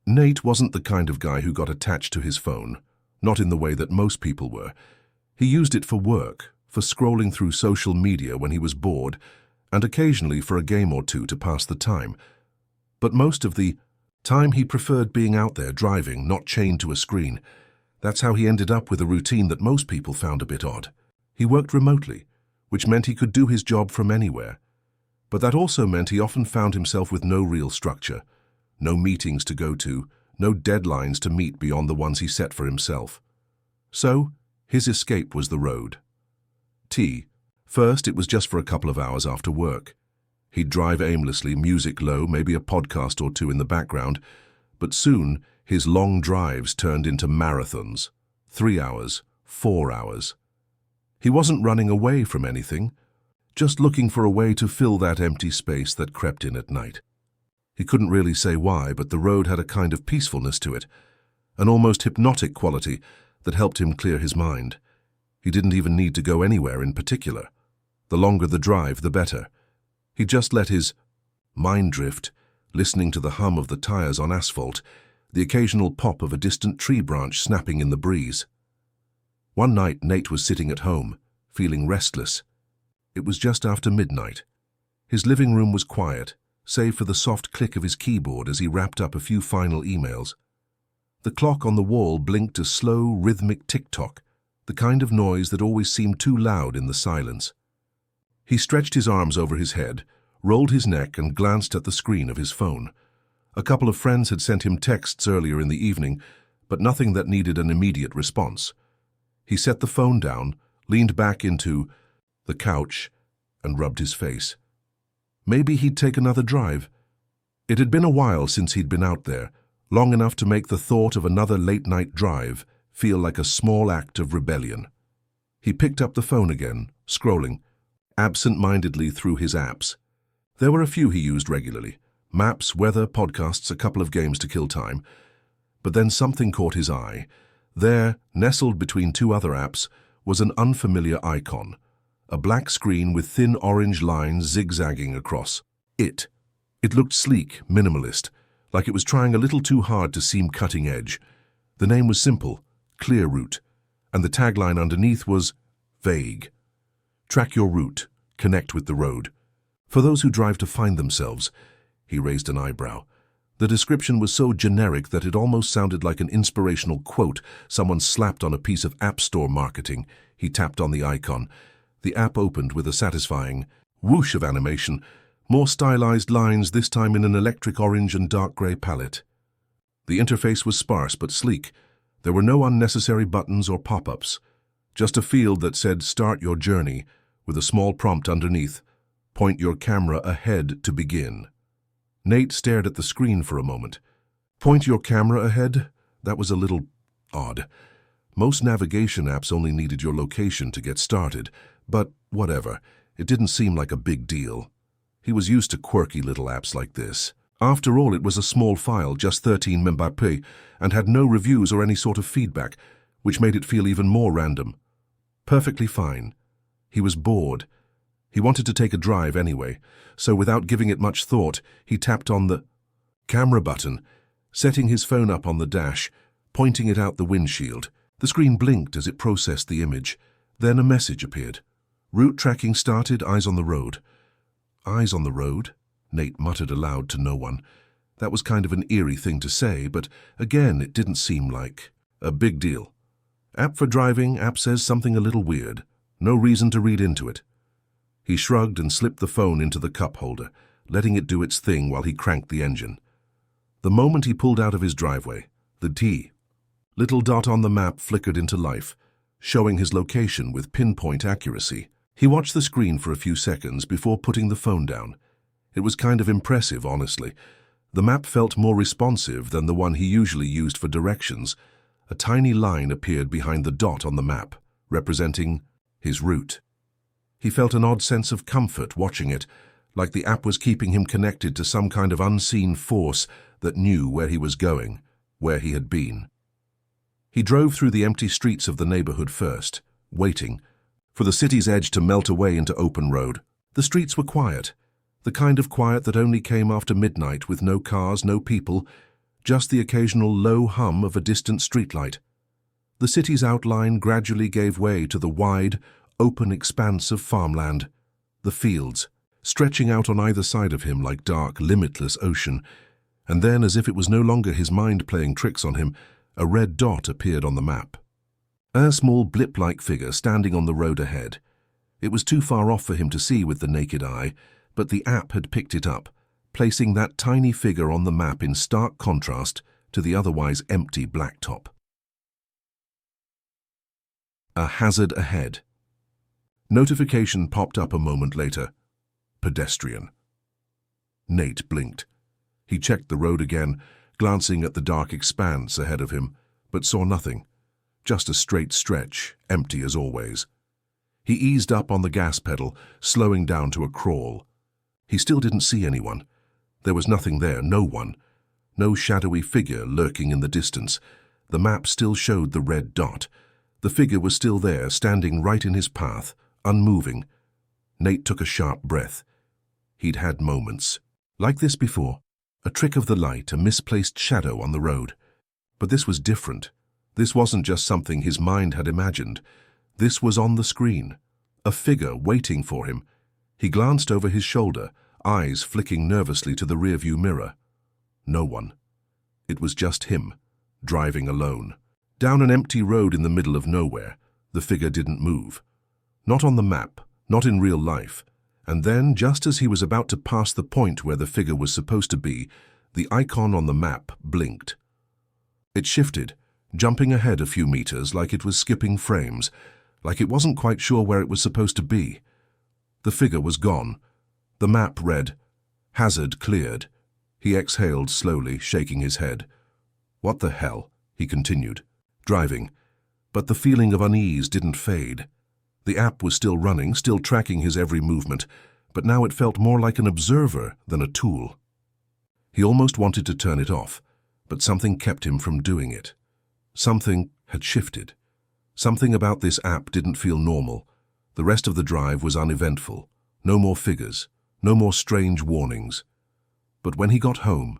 Nate wasn't the kind of guy who got attached to his phone, not in the way that most people were. He used it for work, for scrolling through social media when he was bored, and occasionally for a game or two to pass the time. But most of the time he preferred being out there driving, not chained to a screen. That's how he ended up with a routine that most people found a bit odd. He worked remotely, which meant he could do his job from anywhere. But that also meant he often found himself with no real structure, no meetings to go to, no deadlines to meet beyond the ones he set for himself. So, his escape was the road. First, it was just for a couple of hours after work. He'd drive aimlessly, music low, maybe a podcast or two in the background, but soon his long drives turned into marathons. 3 hours, 4 hours. He wasn't running away from anything, just looking for a way to fill that empty space that crept in at night. He couldn't really say why, but the road had a kind of peacefulness to it, an almost hypnotic quality that helped him clear his mind. He didn't even need to go anywhere in particular. The longer the drive, the better. He just let his mind drift, listening to the hum of the tires on asphalt, the occasional pop of a distant tree branch snapping in the breeze. One night, Nate was sitting at home, feeling restless. It was just after midnight. His living room was quiet, save for the soft click of his keyboard as he wrapped up a few final emails. The clock on the wall blinked a slow, rhythmic tick-tock, the kind of noise that always seemed too loud in the silence. He stretched his arms over his head, rolled his neck, and glanced at the screen of his phone. A couple of friends had sent him texts earlier in the evening, but nothing that needed an immediate response. He set the phone down, leaned back into the couch, and rubbed his face. Maybe he'd take another drive. It had been a while since he'd been out there, long enough to make the thought of another late-night drive feel like a small act of rebellion. He picked up the phone again, scrolling absent-mindedly through his apps. There were a few he used regularly: maps, weather, podcasts, a couple of games to kill time. But then something caught his eye. There, nestled between two other apps, was an unfamiliar icon, a black screen with thin orange lines zigzagging across. It looked sleek, minimalist, like it was trying a little too hard to seem cutting edge. The name was simple, Clear Route, and the tagline underneath was vague. Track your route, connect with the road. For those who drive to find themselves. He raised an eyebrow. The description was so generic that it almost sounded like an inspirational quote someone slapped on a piece of App Store marketing. He tapped on the icon. The app opened with a satisfying whoosh of animation, more stylized lines, this time in an electric orange and dark gray palette. The interface was sparse but sleek. There were no unnecessary buttons or pop-ups, just a field that said "Start your journey," with a small prompt underneath, "Point your camera ahead to begin." Nate stared at the screen for a moment. Point your camera ahead? That was a little odd. Most navigation apps only needed your location to get started, but whatever, it didn't seem like a big deal. He was used to quirky little apps like this. After all, it was a small file, just 13 MB, and had no reviews or any sort of feedback, which made it feel even more random. Perfectly fine. He was bored. He wanted to take a drive anyway, so without giving it much thought, he tapped on the camera button, setting his phone up on the dash, pointing it out the windshield. The screen blinked as it processed the image. Then a message appeared. Route tracking started, eyes on the road. Eyes on the road? Nate muttered aloud to no one. That was kind of an eerie thing to say, but again, it didn't seem like a big deal. App for driving, app says something a little weird. No reason to read into it. He shrugged and slipped the phone into the cup holder, letting it do its thing while he cranked the engine. The moment he pulled out of his driveway, the little dot on the map flickered into life, showing his location with pinpoint accuracy. He watched the screen for a few seconds before putting the phone down. It was kind of impressive, honestly. The map felt more responsive than the one he usually used for directions. A tiny line appeared behind the dot on the map, representing his route. He felt an odd sense of comfort watching it, like the app was keeping him connected to some kind of unseen force that knew where he was going, where he had been. He drove through the empty streets of the neighborhood first, waiting for the city's edge to melt away into open road. The streets were quiet, the kind of quiet that only came after midnight, with no cars, no people, just the occasional low hum of a distant streetlight. The city's outline gradually gave way to the wide, open expanse of farmland, the fields, stretching out on either side of him like dark, limitless ocean. And then, as if it was no longer his mind playing tricks on him, a red dot appeared on the map. A small blip-like figure standing on the road ahead. It was too far off for him to see with the naked eye, but the app had picked it up, placing that tiny figure on the map in stark contrast to the otherwise empty blacktop. A hazard ahead. Notification popped up a moment later. Pedestrian. Nate blinked. He checked the road again, glancing at the dark expanse ahead of him, but saw nothing. Just a straight stretch, empty as always. He eased up on the gas pedal, slowing down to a crawl. He still didn't see anyone. There was nothing there, no one. No shadowy figure lurking in the distance. The map still showed the red dot. The figure was still there, standing right in his path, unmoving. Nate took a sharp breath. He'd had moments like this before. A trick of the light, a misplaced shadow on the road. But this was different. This wasn't just something his mind had imagined. This was on the screen. A figure waiting for him. He glanced over his shoulder, eyes flicking nervously to the rearview mirror. No one. It was just him, driving alone. Down an empty road in the middle of nowhere, the figure didn't move. Not on the map, not in real life. And then, just as he was about to pass the point where the figure was supposed to be, the icon on the map blinked. It shifted, jumping ahead a few meters like it was skipping frames, like it wasn't quite sure where it was supposed to be. The figure was gone. The map read, "Hazard cleared." He exhaled slowly, shaking his head. "What the hell?" he continued, driving. But the feeling of unease didn't fade. The app was still running, still tracking his every movement, but now it felt more like an observer than a tool. He almost wanted to turn it off, but something kept him from doing it. Something had shifted. Something about this app didn't feel normal. The rest of the drive was uneventful. No more figures, no more strange warnings. But when he got home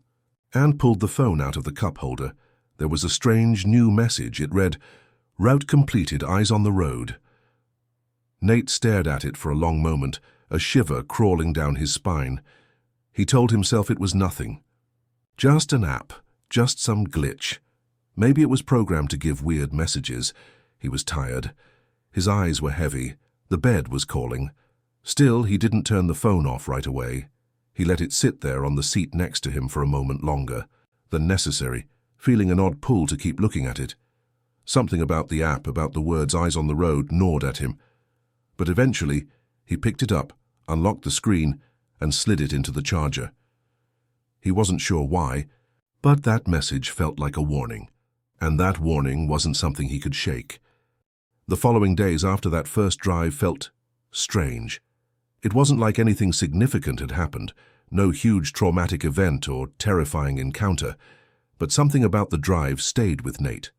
and pulled the phone out of the cup holder, there was a strange new message. It read, "Route completed, eyes on the road." Nate stared at it for a long moment, a shiver crawling down his spine. He told himself it was nothing. Just an app, just some glitch. Maybe it was programmed to give weird messages. He was tired. His eyes were heavy. The bed was calling. Still, he didn't turn the phone off right away. He let it sit there on the seat next to him for a moment longer than necessary, feeling an odd pull to keep looking at it. Something about the app, about the words "eyes on the road," gnawed at him. But eventually, he picked it up, unlocked the screen, and slid it into the charger. He wasn't sure why, but that message felt like a warning, and that warning wasn't something he could shake. The following days after that first drive felt strange. It wasn't like anything significant had happened, no huge traumatic event or terrifying encounter, but something about the drive stayed with Nate.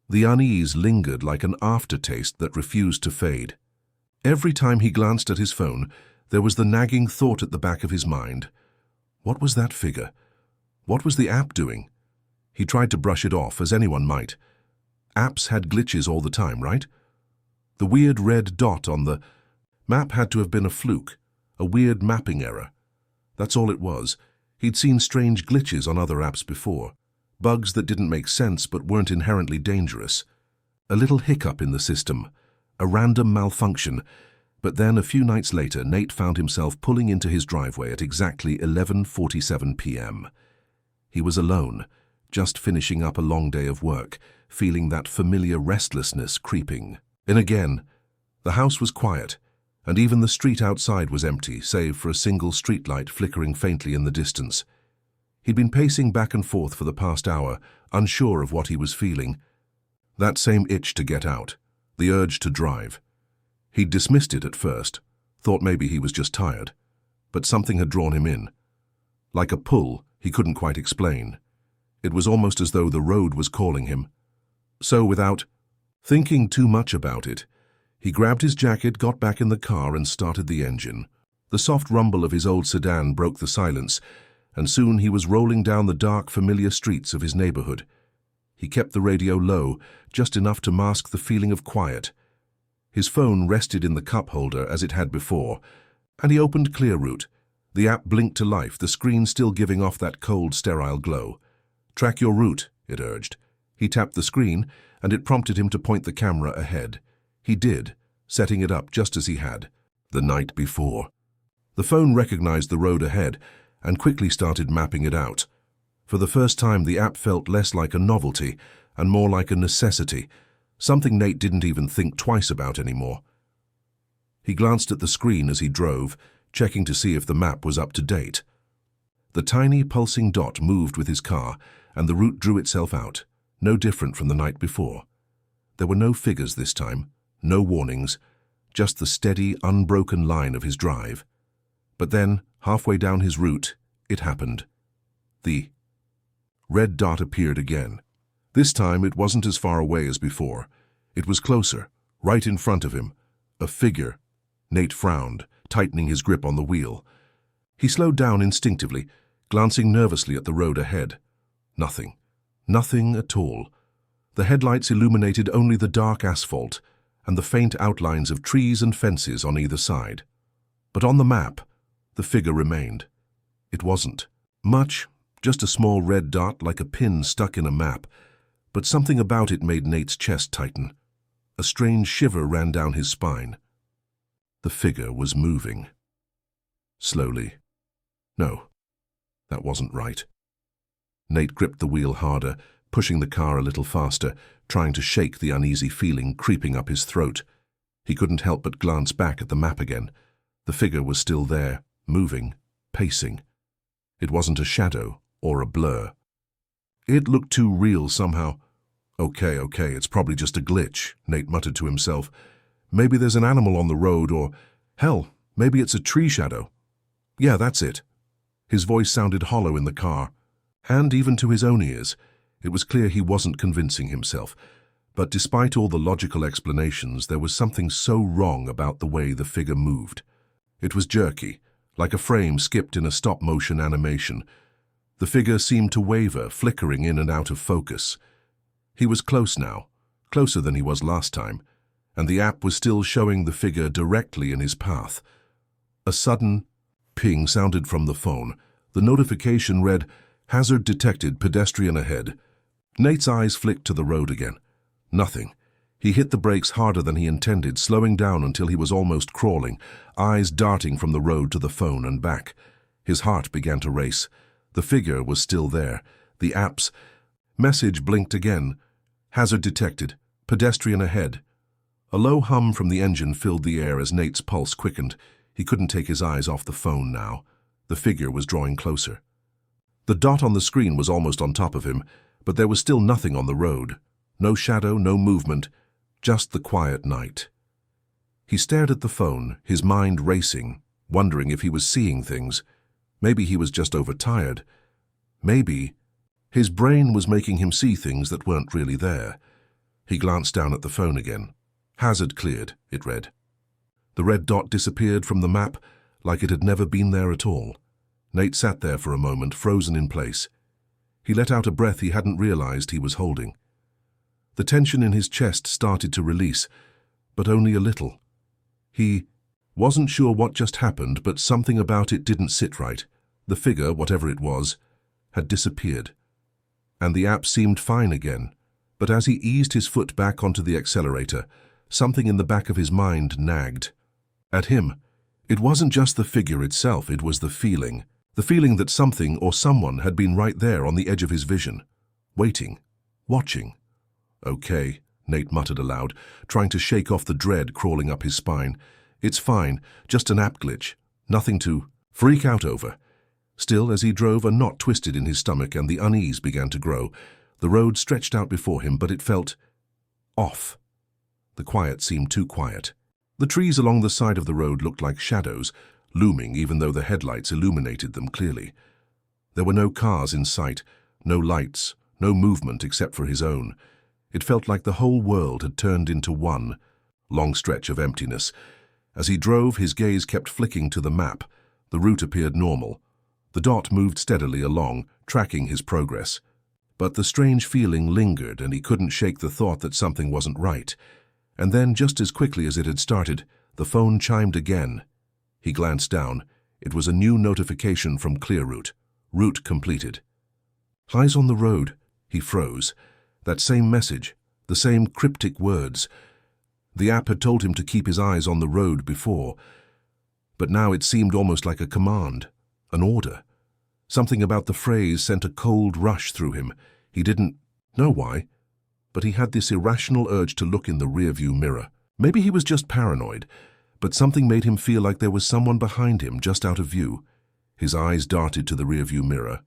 The unease lingered like an aftertaste that refused to fade. Every time he glanced at his phone, there was the nagging thought at the back of his mind. What was that figure? What was the app doing? He tried to brush it off, as anyone might. Apps had glitches all the time, right? The weird red dot on the map had to have been a fluke, a weird mapping error. That's all it was. He'd seen strange glitches on other apps before, bugs that didn't make sense but weren't inherently dangerous. A little hiccup in the system, a random malfunction. But then, a few nights later, Nate found himself pulling into his driveway at exactly 11:47 p.m. He was alone, just finishing up a long day of work, feeling that familiar restlessness creeping. And again, the house was quiet, and even the street outside was empty, save for a single streetlight flickering faintly in the distance. He'd been pacing back and forth for the past hour, unsure of what he was feeling. That same itch to get out, the urge to drive. He'd dismissed it at first, thought maybe he was just tired, but something had drawn him in. Like a pull he couldn't quite explain. It was almost as though the road was calling him. So, without thinking too much about it, he grabbed his jacket, got back in the car, and started the engine. The soft rumble of his old sedan broke the silence, and soon he was rolling down the dark, familiar streets of his neighborhood. He kept the radio low, just enough to mask the feeling of quiet. His phone rested in the cup holder as it had before, and he opened ClearRoute. The app blinked to life, the screen still giving off that cold, sterile glow. "Track your route," it urged. He tapped the screen, and it prompted him to point the camera ahead. He did, setting it up just as he had the night before. The phone recognized the road ahead and quickly started mapping it out. For the first time, the app felt less like a novelty and more like a necessity, something Nate didn't even think twice about anymore. He glanced at the screen as he drove, checking to see if the map was up to date. The tiny, pulsing dot moved with his car, and the route drew itself out, no different from the night before. There were no figures this time, no warnings, just the steady, unbroken line of his drive. But then, halfway down his route, it happened. The red dot appeared again. This time it wasn't as far away as before. It was closer, right in front of him. A figure. Nate frowned, tightening his grip on the wheel. He slowed down instinctively, glancing nervously at the road ahead. Nothing. Nothing at all. The headlights illuminated only the dark asphalt and the faint outlines of trees and fences on either side. But on the map, the figure remained. It wasn't much, just a small red dot like a pin stuck in a map, but something about it made Nate's chest tighten. A strange shiver ran down his spine. The figure was moving. Slowly. No, that wasn't right. Nate gripped the wheel harder, pushing the car a little faster, trying to shake the uneasy feeling creeping up his throat. He couldn't help but glance back at the map again. The figure was still there, moving, pacing. It wasn't a shadow or a blur. It looked too real somehow. Okay, it's probably just a glitch, Nate muttered to himself. Maybe there's an animal on the road, or, hell, maybe it's a tree shadow. Yeah, that's it. His voice sounded hollow in the car, and even to his own ears, it was clear he wasn't convincing himself. But despite all the logical explanations, there was something so wrong about the way the figure moved. It was jerky, like a frame skipped in a stop-motion animation. The figure seemed to waver, flickering in and out of focus. He was close now, closer than he was last time, and the app was still showing the figure directly in his path. A sudden ping sounded from the phone. The notification read, "Hazard detected, pedestrian ahead." Nate's eyes flicked to the road again. Nothing. He hit the brakes harder than he intended, slowing down until he was almost crawling, eyes darting from the road to the phone and back. His heart began to race. The figure was still there. The app's message blinked again. "Hazard detected. Pedestrian ahead." A low hum from the engine filled the air as Nate's pulse quickened. He couldn't take his eyes off the phone now. The figure was drawing closer. The dot on the screen was almost on top of him, but there was still nothing on the road. No shadow, no movement, just the quiet night. He stared at the phone, his mind racing, wondering if he was seeing things. Maybe he was just overtired. Maybe his brain was making him see things that weren't really there. He glanced down at the phone again. "Hazard cleared," it read. The red dot disappeared from the map like it had never been there at all. Nate sat there for a moment, frozen in place. He let out a breath he hadn't realized he was holding. The tension in his chest started to release, but only a little. He wasn't sure what just happened, but something about it didn't sit right. The figure, whatever it was, had disappeared. And the app seemed fine again, but as he eased his foot back onto the accelerator, something in the back of his mind nagged at him. It wasn't just the figure itself, it was the feeling that something or someone had been right there on the edge of his vision, waiting, watching. "Okay," Nate muttered aloud, trying to shake off the dread crawling up his spine. "It's fine, just an app glitch, nothing to freak out over." Still, as he drove, a knot twisted in his stomach and the unease began to grow. The road stretched out before him, but it felt off. The quiet seemed too quiet. The trees along the side of the road looked like shadows, looming even though the headlights illuminated them clearly. There were no cars in sight, no lights, no movement except for his own. It felt like the whole world had turned into one long stretch of emptiness. As he drove, his gaze kept flicking to the map. The route appeared normal. The dot moved steadily along, tracking his progress. But the strange feeling lingered, and he couldn't shake the thought that something wasn't right. And then, just as quickly as it had started, the phone chimed again. He glanced down. It was a new notification from ClearRoute. Route completed. Eyes on the road. He froze. That same message, the same cryptic words. The app had told him to keep his eyes on the road before, but now it seemed almost like a command, an order. Something about the phrase sent a cold rush through him. He didn't know why, but he had this irrational urge to look in the rearview mirror. Maybe he was just paranoid, but something made him feel like there was someone behind him, just out of view. His eyes darted to the rearview mirror.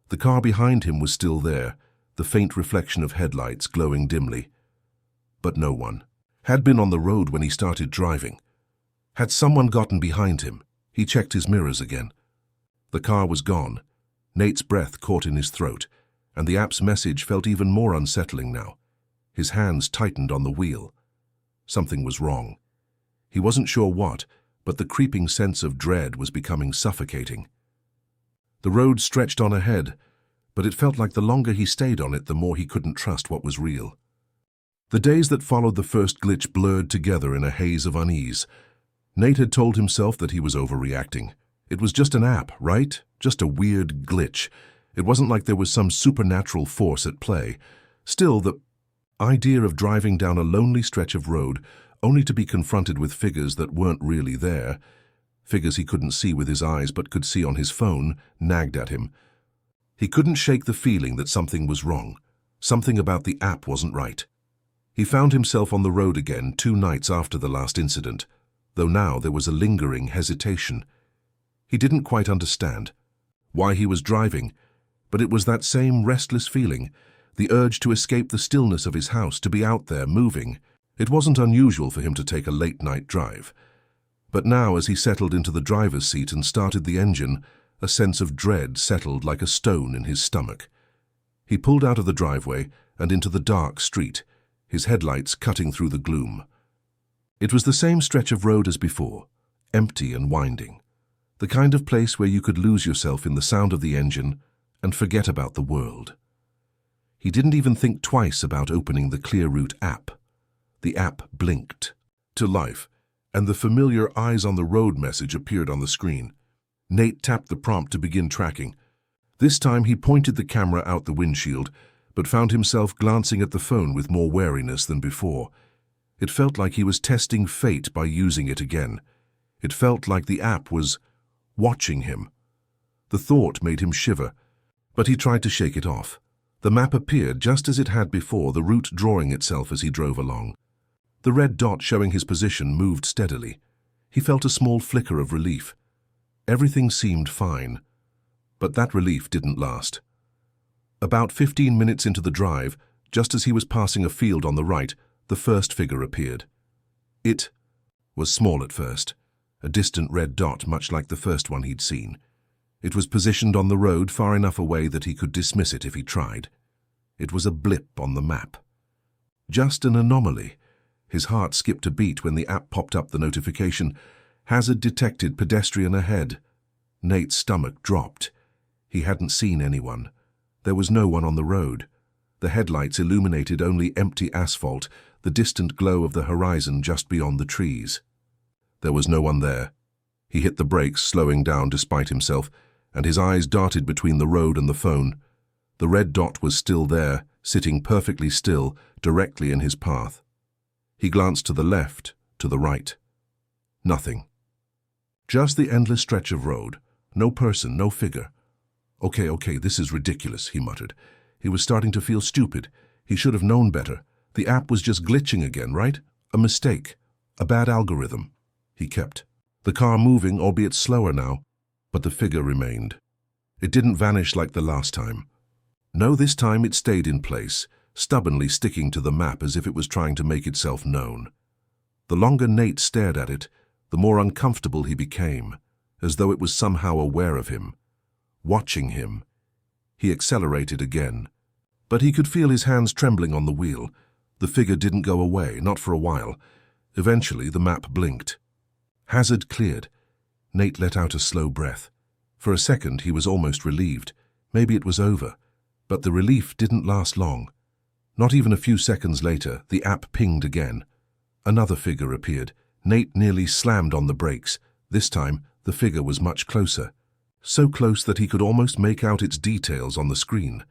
The car behind him was still there, the faint reflection of headlights glowing dimly. But no one had been on the road when he started driving. Had someone gotten behind him? He checked his mirrors again. The car was gone. Nate's breath caught in his throat, and the app's message felt even more unsettling now. His hands tightened on the wheel. Something was wrong. He wasn't sure what, but the creeping sense of dread was becoming suffocating. The road stretched on ahead, but it felt like the longer he stayed on it, the more he couldn't trust what was real. The days that followed the first glitch blurred together in a haze of unease. Nate had told himself that he was overreacting. It was just an app, right? Just a weird glitch. It wasn't like there was some supernatural force at play. Still, the idea of driving down a lonely stretch of road only to be confronted with figures that weren't really there, figures he couldn't see with his eyes but could see on his phone, nagged at him. He couldn't shake the feeling that something was wrong. Something about the app wasn't right. He found himself on the road again 2 nights after the last incident, though now there was a lingering hesitation. He didn't quite understand why he was driving, but it was that same restless feeling, the urge to escape the stillness of his house, to be out there moving. It wasn't unusual for him to take a late-night drive. But now, as he settled into the driver's seat and started the engine, a sense of dread settled like a stone in his stomach. He pulled out of the driveway and into the dark street, his headlights cutting through the gloom. It was the same stretch of road as before, empty and winding. The kind of place where you could lose yourself in the sound of the engine and forget about the world. He didn't even think twice about opening the ClearRoute app. The app blinked to life, and the familiar eyes on the road message appeared on the screen. Nate tapped the prompt to begin tracking. This time he pointed the camera out the windshield, but found himself glancing at the phone with more wariness than before. It felt like he was testing fate by using it again. It felt like the app was watching him. The thought made him shiver, but he tried to shake it off. The map appeared just as it had before, the route drawing itself as he drove along. The red dot showing his position moved steadily. He felt a small flicker of relief. Everything seemed fine, but that relief didn't last. About 15 minutes into the drive, just as he was passing a field on the right, the first figure appeared. It was small at first, a distant red dot much like the first one he'd seen. It was positioned on the road far enough away that he could dismiss it if he tried. It was a blip on the map. Just an anomaly. His heart skipped a beat when the app popped up the notification. Hazard detected, pedestrian ahead. Nate's stomach dropped. He hadn't seen anyone. There was no one on the road. The headlights illuminated only empty asphalt, the distant glow of the horizon just beyond the trees. There was no one there. He hit the brakes, slowing down despite himself, and his eyes darted between the road and the phone. The red dot was still there, sitting perfectly still, directly in his path. He glanced to the left, to the right. Nothing. Just the endless stretch of road. No person, no figure. Okay, this is ridiculous, he muttered. He was starting to feel stupid. He should have known better. The app was just glitching again, right? A mistake. A bad algorithm. He kept the car moving, albeit slower now, but the figure remained. It didn't vanish like the last time. No, this time it stayed in place, stubbornly sticking to the map as if it was trying to make itself known. The longer Nate stared at it, the more uncomfortable he became, as though it was somehow aware of him, watching him. He accelerated again, but he could feel his hands trembling on the wheel. The figure didn't go away, not for a while. Eventually, the map blinked. Hazard cleared. Nate let out a slow breath. For a second, he was almost relieved. Maybe it was over. But the relief didn't last long. Not even a few seconds later, the app pinged again. Another figure appeared. Nate nearly slammed on the brakes. This time, the figure was much closer. So close that he could almost make out its details on the screen.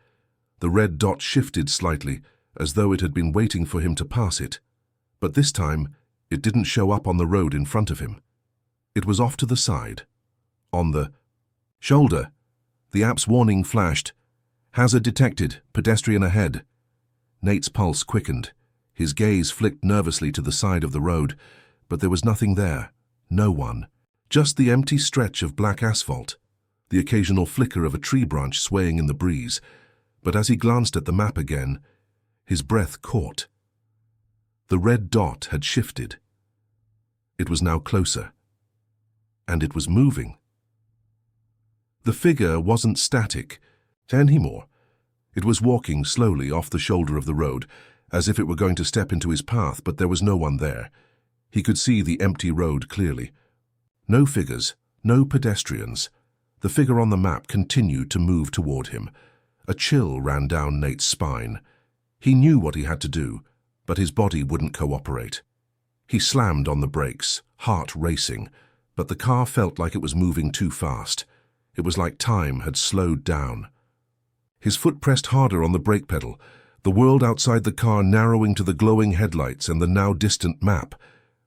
The red dot shifted slightly, as though it had been waiting for him to pass it. But this time, it didn't show up on the road in front of him. It was off to the side. On the shoulder. The app's warning flashed. Hazard detected. Pedestrian ahead. Nate's pulse quickened. His gaze flicked nervously to the side of the road, but there was nothing there. No one. Just the empty stretch of black asphalt. The occasional flicker of a tree branch swaying in the breeze. But as he glanced at the map again, his breath caught. The red dot had shifted. It was now closer. And it was moving. The figure wasn't static anymore. It was walking slowly off the shoulder of the road, as if it were going to step into his path, but there was no one there. He could see the empty road clearly. No figures, no pedestrians. The figure on the map continued to move toward him. A chill ran down Nate's spine. He knew what he had to do, but his body wouldn't cooperate. He slammed on the brakes, heart racing, but the car felt like it was moving too fast. It was like time had slowed down. His foot pressed harder on the brake pedal, the world outside the car narrowing to the glowing headlights and the now distant map,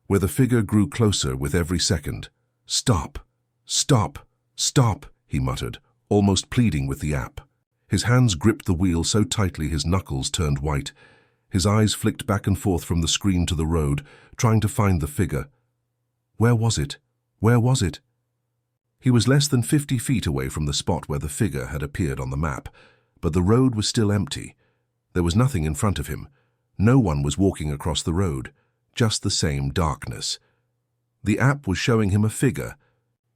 where the figure grew closer with every second. "Stop! Stop! Stop!" he muttered, almost pleading with the app. His hands gripped the wheel so tightly his knuckles turned white. His eyes flicked back and forth from the screen to the road, trying to find the figure. Where was it? Where was it? He was less than 50 feet away from the spot where the figure had appeared on the map, but the road was still empty. There was nothing in front of him. No one was walking across the road, just the same darkness. The app was showing him a figure,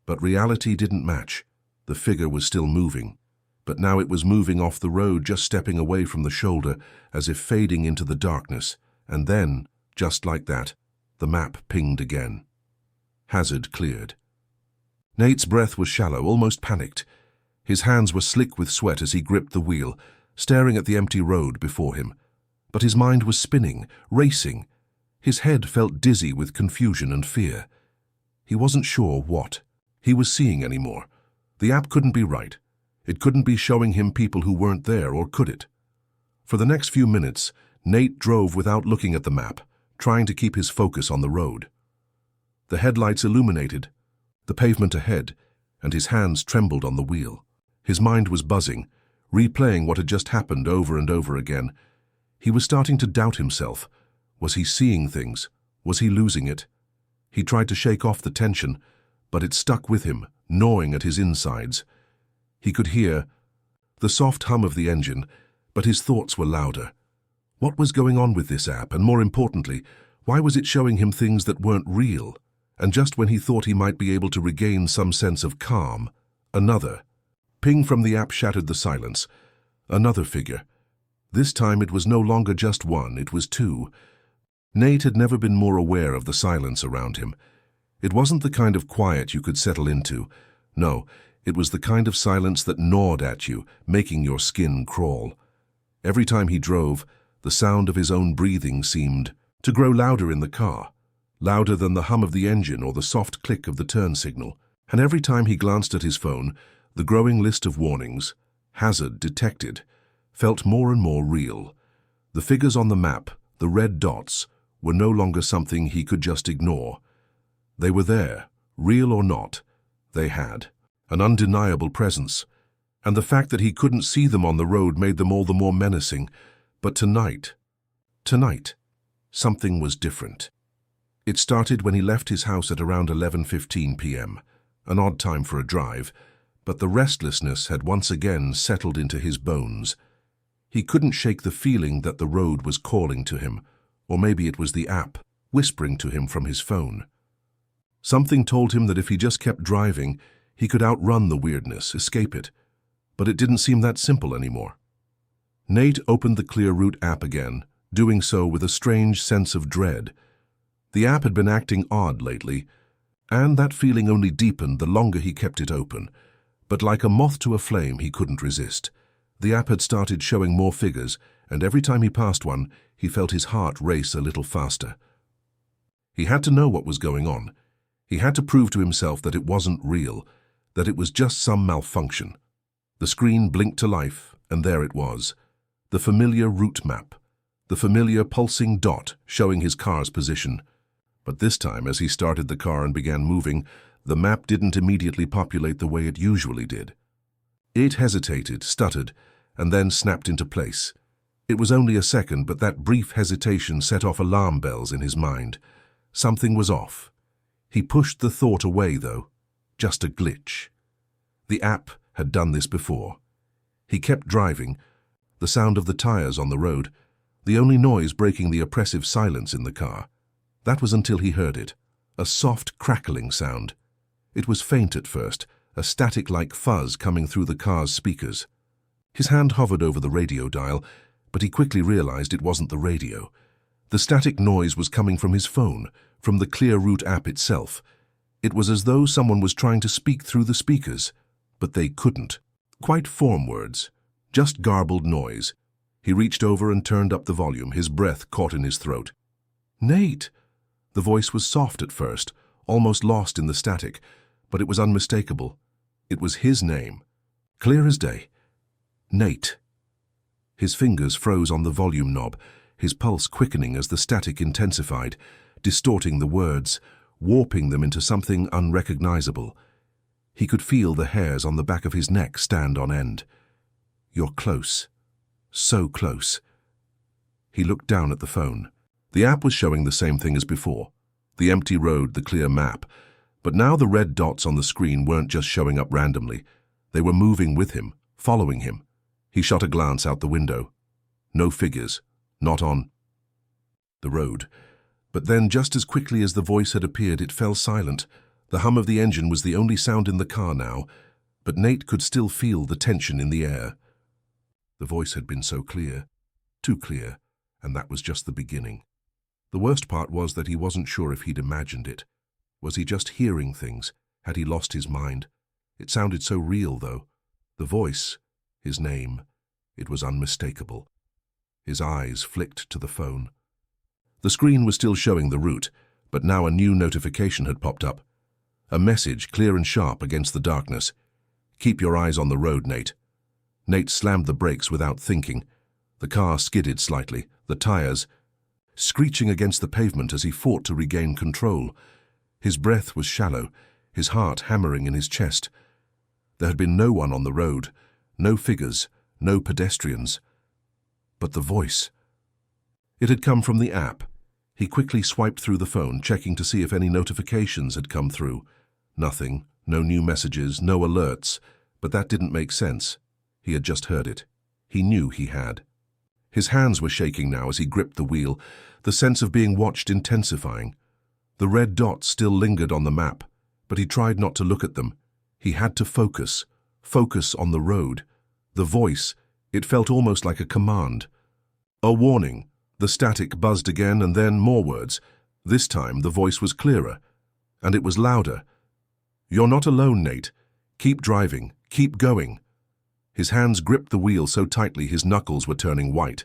but reality didn't match. The figure was still moving, but now it was moving off the road, just stepping away from the shoulder, as if fading into the darkness. And then, just like that, the map pinged again. Hazard cleared. Nate's breath was shallow, almost panicked. His hands were slick with sweat as he gripped the wheel, staring at the empty road before him. But his mind was spinning, racing. His head felt dizzy with confusion and fear. He wasn't sure what he was seeing anymore. The app couldn't be right. It couldn't be showing him people who weren't there, or could it? For the next few minutes, Nate drove without looking at the map, trying to keep his focus on the road. The headlights illuminated the pavement ahead, and his hands trembled on the wheel. His mind was buzzing, replaying what had just happened over and over again. He was starting to doubt himself. Was he seeing things? Was he losing it? He tried to shake off the tension, but it stuck with him, gnawing at his insides. He could hear the soft hum of the engine, but his thoughts were louder. What was going on with this app, and more importantly, why was it showing him things that weren't real? And just when he thought he might be able to regain some sense of calm, another ping from the app shattered the silence. Another figure. This time it was no longer just one, it was two. Nate had never been more aware of the silence around him. It wasn't the kind of quiet you could settle into. No, it was the kind of silence that gnawed at you, making your skin crawl. Every time he drove, the sound of his own breathing seemed to grow louder in the car, louder than the hum of the engine or the soft click of the turn signal. And every time he glanced at his phone, the growing list of warnings, hazard detected, felt more and more real. The figures on the map, the red dots, were no longer something he could just ignore. They were there, real or not. They had an undeniable presence, and the fact that he couldn't see them on the road made them all the more menacing. But tonight, something was different. It started when he left his house at around 11:15 p.m., an odd time for a drive, but the restlessness had once again settled into his bones. He couldn't shake the feeling that the road was calling to him, or maybe it was the app whispering to him from his phone. Something told him that if he just kept driving, he could outrun the weirdness, escape it. But it didn't seem that simple anymore. Nate opened the Clear Route app again, doing so with a strange sense of dread. The app had been acting odd lately, and that feeling only deepened the longer he kept it open. But like a moth to a flame, he couldn't resist. The app had started showing more figures, and every time he passed one, he felt his heart race a little faster. He had to know what was going on. He had to prove to himself that it wasn't real, that it was just some malfunction. The screen blinked to life, and there it was. The familiar route map. The familiar pulsing dot showing his car's position. But this time, as he started the car and began moving, the map didn't immediately populate the way it usually did. It hesitated, stuttered, and then snapped into place. It was only a second, but that brief hesitation set off alarm bells in his mind. Something was off. He pushed the thought away, though. Just a glitch. The app had done this before. He kept driving, the sound of the tires on the road, the only noise breaking the oppressive silence in the car. That was until he heard it, a soft crackling sound. It was faint at first, a static-like fuzz coming through the car's speakers. His hand hovered over the radio dial, but he quickly realized it wasn't the radio. The static noise was coming from his phone, from the Clear Route app itself. It was as though someone was trying to speak through the speakers, but they couldn't. Quite form words, just garbled noise. He reached over and turned up the volume, his breath caught in his throat. "Nate!" The voice was soft at first, almost lost in the static, but it was unmistakable. It was his name, clear as day. Nate. His fingers froze on the volume knob, his pulse quickening as the static intensified, distorting the words, warping them into something unrecognizable. He could feel the hairs on the back of his neck stand on end. "You're close. So close." He looked down at the phone. The app was showing the same thing as before. The empty road, the clear map. But now the red dots on the screen weren't just showing up randomly. They were moving with him, following him. He shot a glance out the window. No figures. Not on the road. But then, just as quickly as the voice had appeared, it fell silent. The hum of the engine was the only sound in the car now, but Nate could still feel the tension in the air. The voice had been so clear, too clear, and that was just the beginning. The worst part was that he wasn't sure if he'd imagined it. Was he just hearing things? Had he lost his mind? It sounded so real, though. The voice, his name, it was unmistakable. His eyes flicked to the phone. The screen was still showing the route, but now a new notification had popped up. A message, clear and sharp against the darkness. "Keep your eyes on the road, Nate." Nate slammed the brakes without thinking. The car skidded slightly, the tires screeching against the pavement as he fought to regain control. His breath was shallow, his heart hammering in his chest. There had been no one on the road, no figures, no pedestrians. But the voice. It had come from the app. He quickly swiped through the phone, checking to see if any notifications had come through. Nothing, no new messages, no alerts, but that didn't make sense. He had just heard it. He knew he had. His hands were shaking now as he gripped the wheel, the sense of being watched intensifying. The red dots still lingered on the map, but he tried not to look at them. He had to focus on the road. The voice, it felt almost like a command. A warning. The static buzzed again, and then more words. This time the voice was clearer, and it was louder. "You're not alone, Nate. Keep driving. Keep going." His hands gripped the wheel so tightly his knuckles were turning white.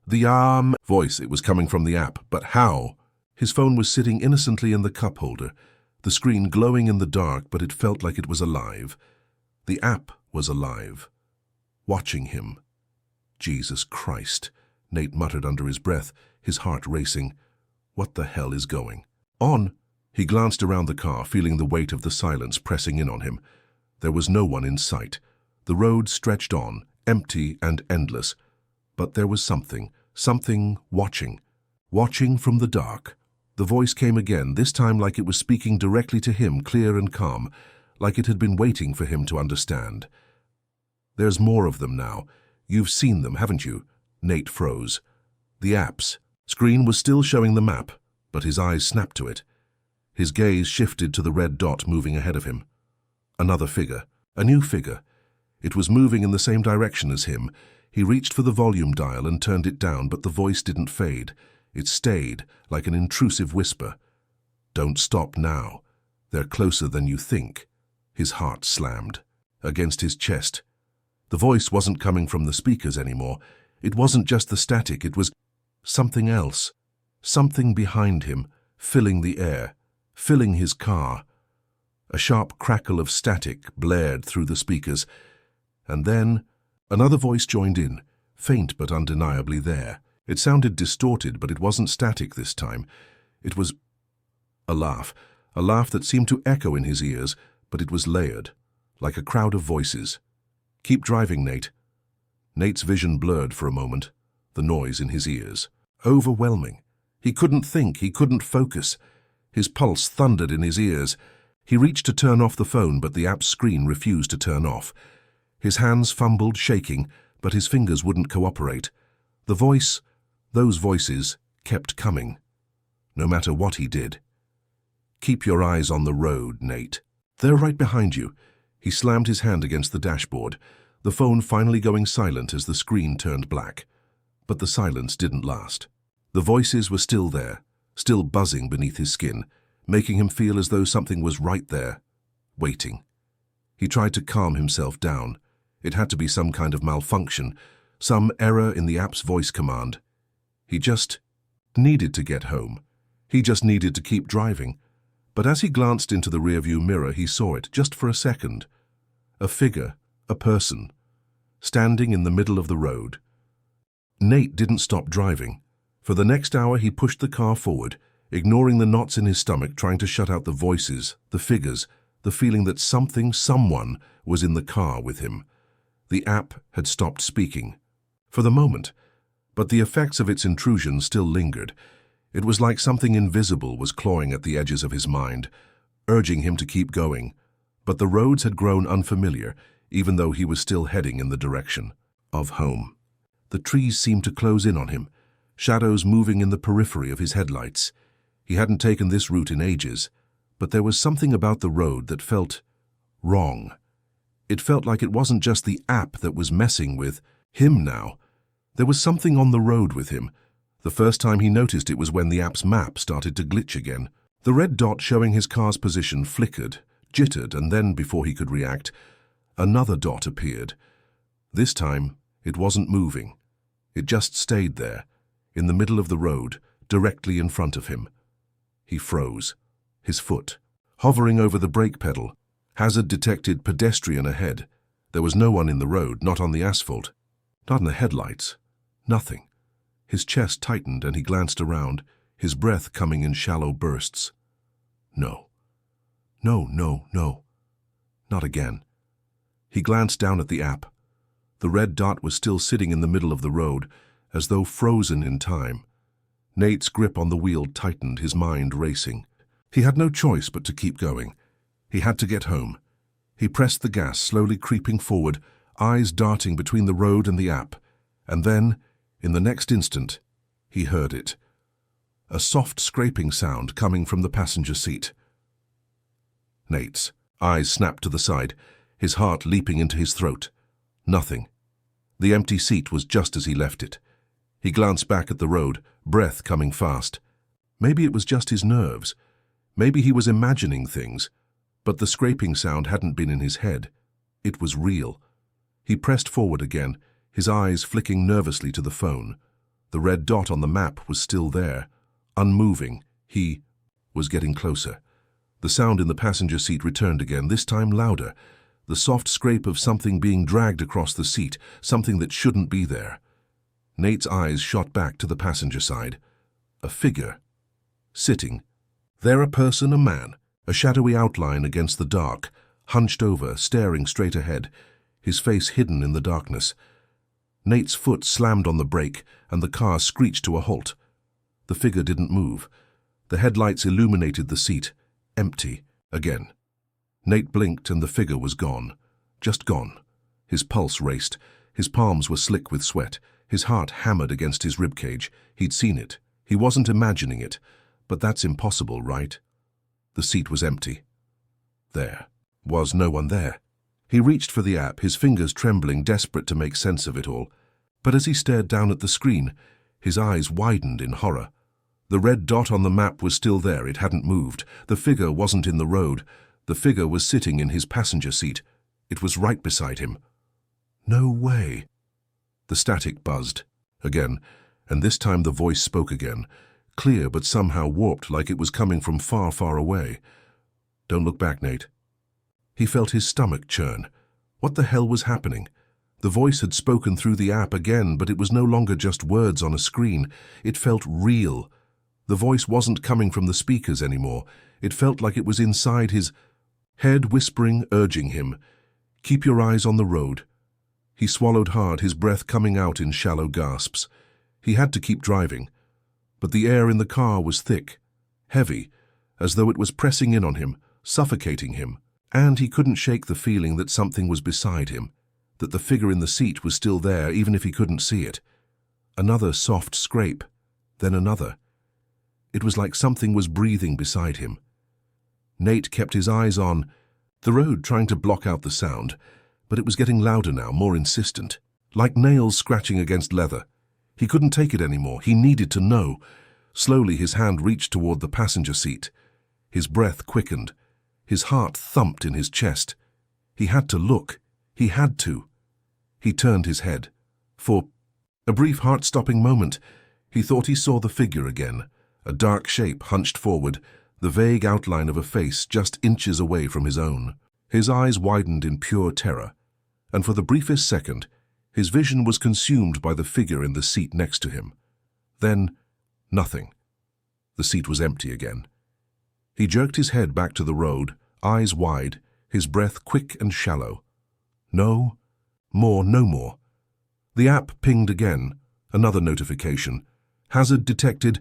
The voice, it was coming from the app, but how? His phone was sitting innocently in the cup holder, the screen glowing in the dark, but it felt like it was alive. The app was alive, watching him. Jesus Christ, Nate muttered under his breath, his heart racing. What the hell is going on? He glanced around the car, feeling the weight of the silence pressing in on him. There was no one in sight. The road stretched on, empty and endless. But there was something watching from the dark. The voice came again, this time like it was speaking directly to him, clear and calm, like it had been waiting for him to understand. "There's more of them now. You've seen them, haven't you?" Nate froze. The app's screen was still showing the map, but his eyes snapped to it. His gaze shifted to the red dot moving ahead of him. Another figure, a new figure. It was moving in the same direction as him. He reached for the volume dial and turned it down, but the voice didn't fade. It stayed, like an intrusive whisper. "Don't stop now. They're closer than you think." His heart slammed. against his chest. The voice wasn't coming from the speakers anymore. It wasn't just the static, it was something else. Something behind him, filling the air, filling his car. A sharp crackle of static blared through the speakers, and then another voice joined in, faint but undeniably there. It sounded distorted, but it wasn't static this time. It was a laugh that seemed to echo in his ears, but it was layered, like a crowd of voices. "Keep driving, Nate." Nate's vision blurred for a moment, the noise in his ears. Overwhelming. He couldn't think, he couldn't focus. His pulse thundered in his ears. He reached to turn off the phone, but the app's screen refused to turn off. His hands fumbled, shaking, but his fingers wouldn't cooperate. The voice, those voices, kept coming, no matter what he did. "Keep your eyes on the road, Nate. They're right behind you." He slammed his hand against the dashboard, the phone finally going silent as the screen turned black. But the silence didn't last. The voices were still there, still buzzing beneath his skin, making him feel as though something was right there, waiting. He tried to calm himself down. It had to be some kind of malfunction, some error in the app's voice command. He just needed to get home. He just needed to keep driving. But as he glanced into the rearview mirror, he saw it, just for a second. A figure, a person, standing in the middle of the road. Nate didn't stop driving. For the next hour, he pushed the car forward, ignoring the knots in his stomach, trying to shut out the voices, the figures, the feeling that someone was in the car with him. The app had stopped speaking. For the moment. But the effects of its intrusion still lingered. It was like something invisible was clawing at the edges of his mind, urging him to keep going. But the roads had grown unfamiliar, even though he was still heading in the direction of home. The trees seemed to close in on him, shadows moving in the periphery of his headlights. He hadn't taken this route in ages, but there was something about the road that felt wrong. It felt like it wasn't just the app that was messing with him now. There was something on the road with him. The first time he noticed it was when the app's map started to glitch again. The red dot showing his car's position flickered, jittered, and then, before he could react, another dot appeared. This time, it wasn't moving. It just stayed there, in the middle of the road, directly in front of him. He froze, his foot hovering over the brake pedal. Hazard detected, pedestrian ahead. There was no one in the road, not on the asphalt, not in the headlights. Nothing. His chest tightened and he glanced around, his breath coming in shallow bursts. No. No, no, no. Not again. He glanced down at the app. The red dot was still sitting in the middle of the road, as though frozen in time. Nate's grip on the wheel tightened, his mind racing. He had no choice but to keep going. He had to get home. He pressed the gas, slowly creeping forward, eyes darting between the road and the app. And then, in the next instant, he heard it. A soft scraping sound coming from the passenger seat. Nate's eyes snapped to the side, his heart leaping into his throat. Nothing. The empty seat was just as he left it. He glanced back at the road, breath coming fast. Maybe it was just his nerves. Maybe he was imagining things. But the scraping sound hadn't been in his head. It was real. He pressed forward again, his eyes flicking nervously to the phone. The red dot on the map was still there, unmoving. He was getting closer. The sound in the passenger seat returned again, this time louder. The soft scrape of something being dragged across the seat, something that shouldn't be there. Nate's eyes shot back to the passenger side. A figure. Sitting. There, a person, a man, a shadowy outline against the dark, hunched over, staring straight ahead, his face hidden in the darkness. Nate's foot slammed on the brake, and the car screeched to a halt. The figure didn't move. The headlights illuminated the seat, empty, again. Nate blinked and the figure was gone. Just gone. His pulse raced. His palms were slick with sweat. His heart hammered against his ribcage. He'd seen it. He wasn't imagining it. But that's impossible, right? The seat was empty. There was no one there. He reached for the app, his fingers trembling, desperate to make sense of it all. But as he stared down at the screen, his eyes widened in horror. The red dot on the map was still there. It hadn't moved. The figure wasn't in the road. The figure was sitting in his passenger seat, It was right beside him. No way. The static buzzed again, and this time the voice spoke again, clear but somehow warped, like it was coming from far, far away. Don't look back, Nate. He felt his stomach churn. What the hell was happening? The voice had spoken through the app again, but it was no longer just words on a screen. It felt real. The voice wasn't coming from the speakers anymore. It felt like it was inside his head, whispering, urging him. Keep your eyes on the road. He swallowed hard, his breath coming out in shallow gasps. He had to keep driving. But the air in the car was thick, heavy, as though it was pressing in on him, suffocating him. And he couldn't shake the feeling that something was beside him, that the figure in the seat was still there, even if he couldn't see it. Another soft scrape, then another. It was like something was breathing beside him. Nate kept his eyes on the road, trying to block out the sound, but it was getting louder now, more insistent, like nails scratching against leather. He couldn't take it anymore. He needed to know. Slowly his hand reached toward the passenger seat. His breath quickened. His heart thumped in his chest. He had to look. He had to. He turned his head. For a brief heart-stopping moment, he thought he saw the figure again, a dark shape hunched forward, the vague outline of a face just inches away from his own. His eyes widened in pure terror, and for the briefest second, his vision was consumed by the figure in the seat next to him. Then, nothing. The seat was empty again. He jerked his head back to the road, eyes wide, his breath quick and shallow. No more. The app pinged again, another notification. Hazard detected,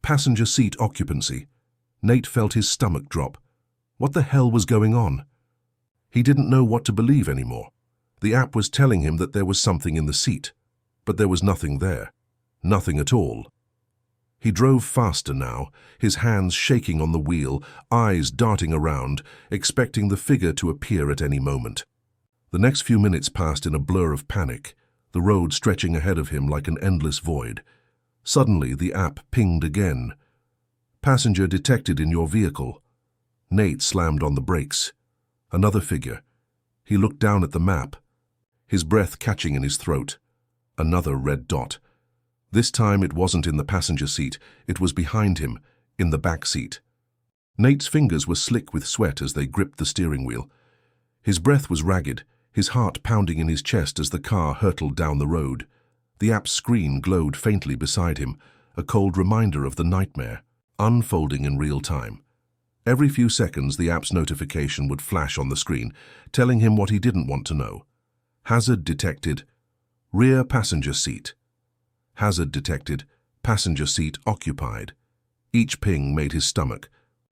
passenger seat occupancy. Nate felt his stomach drop. What the hell was going on? He didn't know what to believe anymore. The app was telling him that there was something in the seat, but there was nothing there. Nothing at all. He drove faster now, his hands shaking on the wheel, eyes darting around, expecting the figure to appear at any moment. The next few minutes passed in a blur of panic, the road stretching ahead of him like an endless void. Suddenly, the app pinged again. Passenger detected in your vehicle. Nate slammed on the brakes. Another figure. He looked down at the map, his breath catching in his throat. Another red dot. This time it wasn't in the passenger seat, it was behind him, in the back seat. Nate's fingers were slick with sweat as they gripped the steering wheel. His breath was ragged, his heart pounding in his chest as the car hurtled down the road. The app's screen glowed faintly beside him, a cold reminder of the nightmare, unfolding in real time. Every few seconds the app's notification would flash on the screen, telling him what he didn't want to know. Hazard detected. Rear passenger seat. Hazard detected. Passenger seat occupied. Each ping made his stomach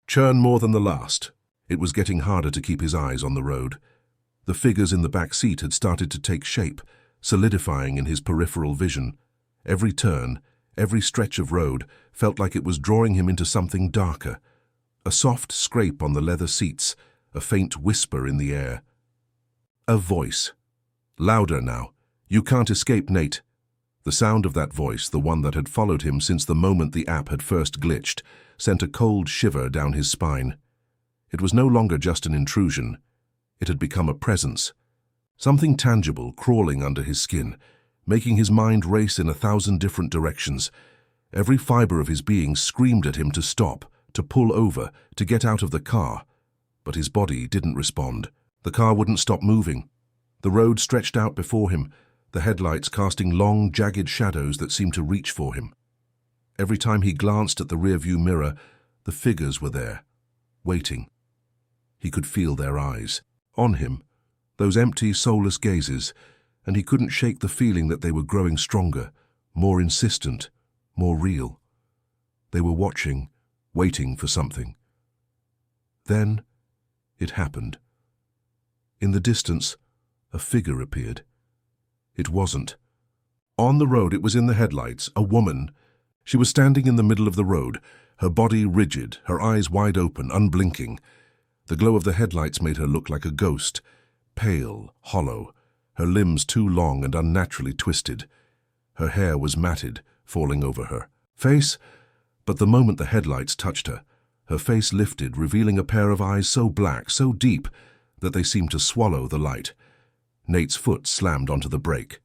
churn more than the last. It was getting harder to keep his eyes on the road. The figures in the back seat had started to take shape, solidifying in his peripheral vision. Every turn, every stretch of road felt like it was drawing him into something darker. A soft scrape on the leather seats, a faint whisper in the air. A voice. Louder now. You can't escape, Nate. The sound of that voice, the one that had followed him since the moment the app had first glitched, sent a cold shiver down his spine. It was no longer just an intrusion. It had become a presence. Something tangible crawling under his skin, making his mind race in 1,000 different directions. Every fiber of his being screamed at him to stop, to pull over, to get out of the car. But his body didn't respond. The car wouldn't stop moving. The road stretched out before him, the headlights casting long, jagged shadows that seemed to reach for him. Every time he glanced at the rearview mirror, the figures were there, waiting. He could feel their eyes, on him, those empty, soulless gazes, and he couldn't shake the feeling that they were growing stronger, more insistent, more real. They were watching, waiting for something. Then, it happened. In the distance, a figure appeared. It wasn't. On the road, it was in the headlights, a woman. She was standing in the middle of the road, her body rigid, her eyes wide open, unblinking. The glow of the headlights made her look like a ghost, pale, hollow, her limbs too long and unnaturally twisted. Her hair was matted, falling over her face, but the moment the headlights touched her, her face lifted, revealing a pair of eyes so black, so deep, that they seemed to swallow the light. Nate's foot slammed onto the brake.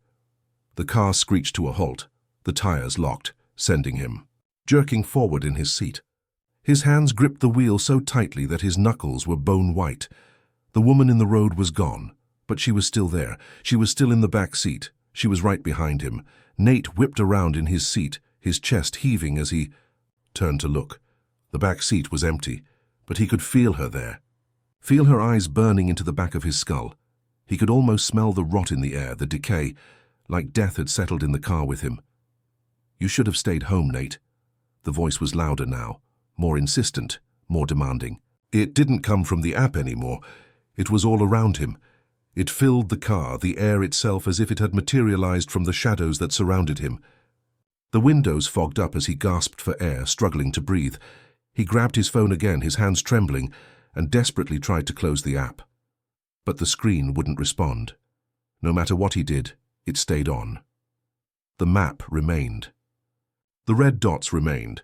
The car screeched to a halt, the tires locked, sending him jerking forward in his seat. His hands gripped the wheel so tightly that his knuckles were bone white. The woman in the road was gone, but she was still there. She was still in the back seat. She was right behind him. Nate whipped around in his seat, his chest heaving as he turned to look. The back seat was empty, but he could feel her there. Feel her eyes burning into the back of his skull. He could almost smell the rot in the air, the decay, like death had settled in the car with him. "You should have stayed home, Nate." The voice was louder now, more insistent, more demanding. It didn't come from the app anymore. It was all around him. It filled the car, the air itself, as if it had materialized from the shadows that surrounded him. The windows fogged up as he gasped for air, struggling to breathe. He grabbed his phone again, his hands trembling, and desperately tried to close the app. But the screen wouldn't respond. No matter what he did, it stayed on. The map remained. The red dots remained.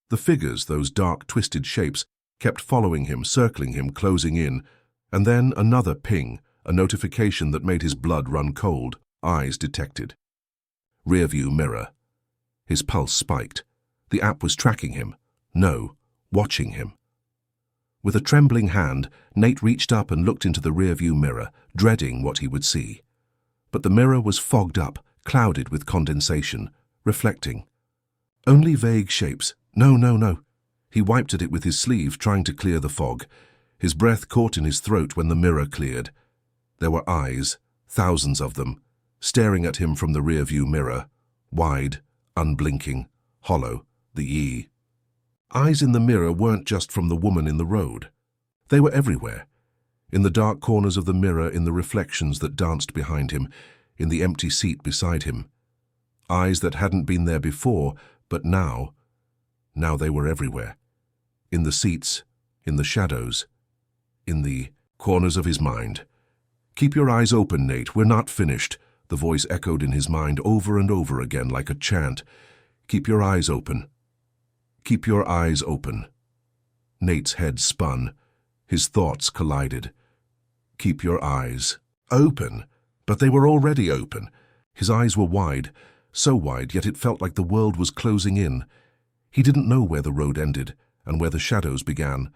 The figures, those dark, twisted shapes, kept following him, circling him, closing in. And then another ping, a notification that made his blood run cold. Eyes detected. Rearview mirror. His pulse spiked. The app was tracking him. No, watching him. With a trembling hand, Nate reached up and looked into the rearview mirror, dreading what he would see. But the mirror was fogged up, clouded with condensation, reflecting. Only vague shapes. No. He wiped at it with his sleeve, trying to clear the fog. His breath caught in his throat when the mirror cleared. There were eyes, thousands of them, staring at him from the rearview mirror, wide, unblinking, hollow, the E. Eyes in the mirror weren't just from the woman in the road. They were everywhere. In the dark corners of the mirror, in the reflections that danced behind him, in the empty seat beside him. Eyes that hadn't been there before, but now they were everywhere. In the seats, in the shadows, in the corners of his mind. "Keep your eyes open, Nate, we're not finished," the voice echoed in his mind over and over again like a chant. "Keep your eyes open. Keep your eyes open." Nate's head spun. His thoughts collided. Keep your eyes open. But they were already open. His eyes were wide, so wide, yet it felt like the world was closing in. He didn't know where the road ended and where the shadows began.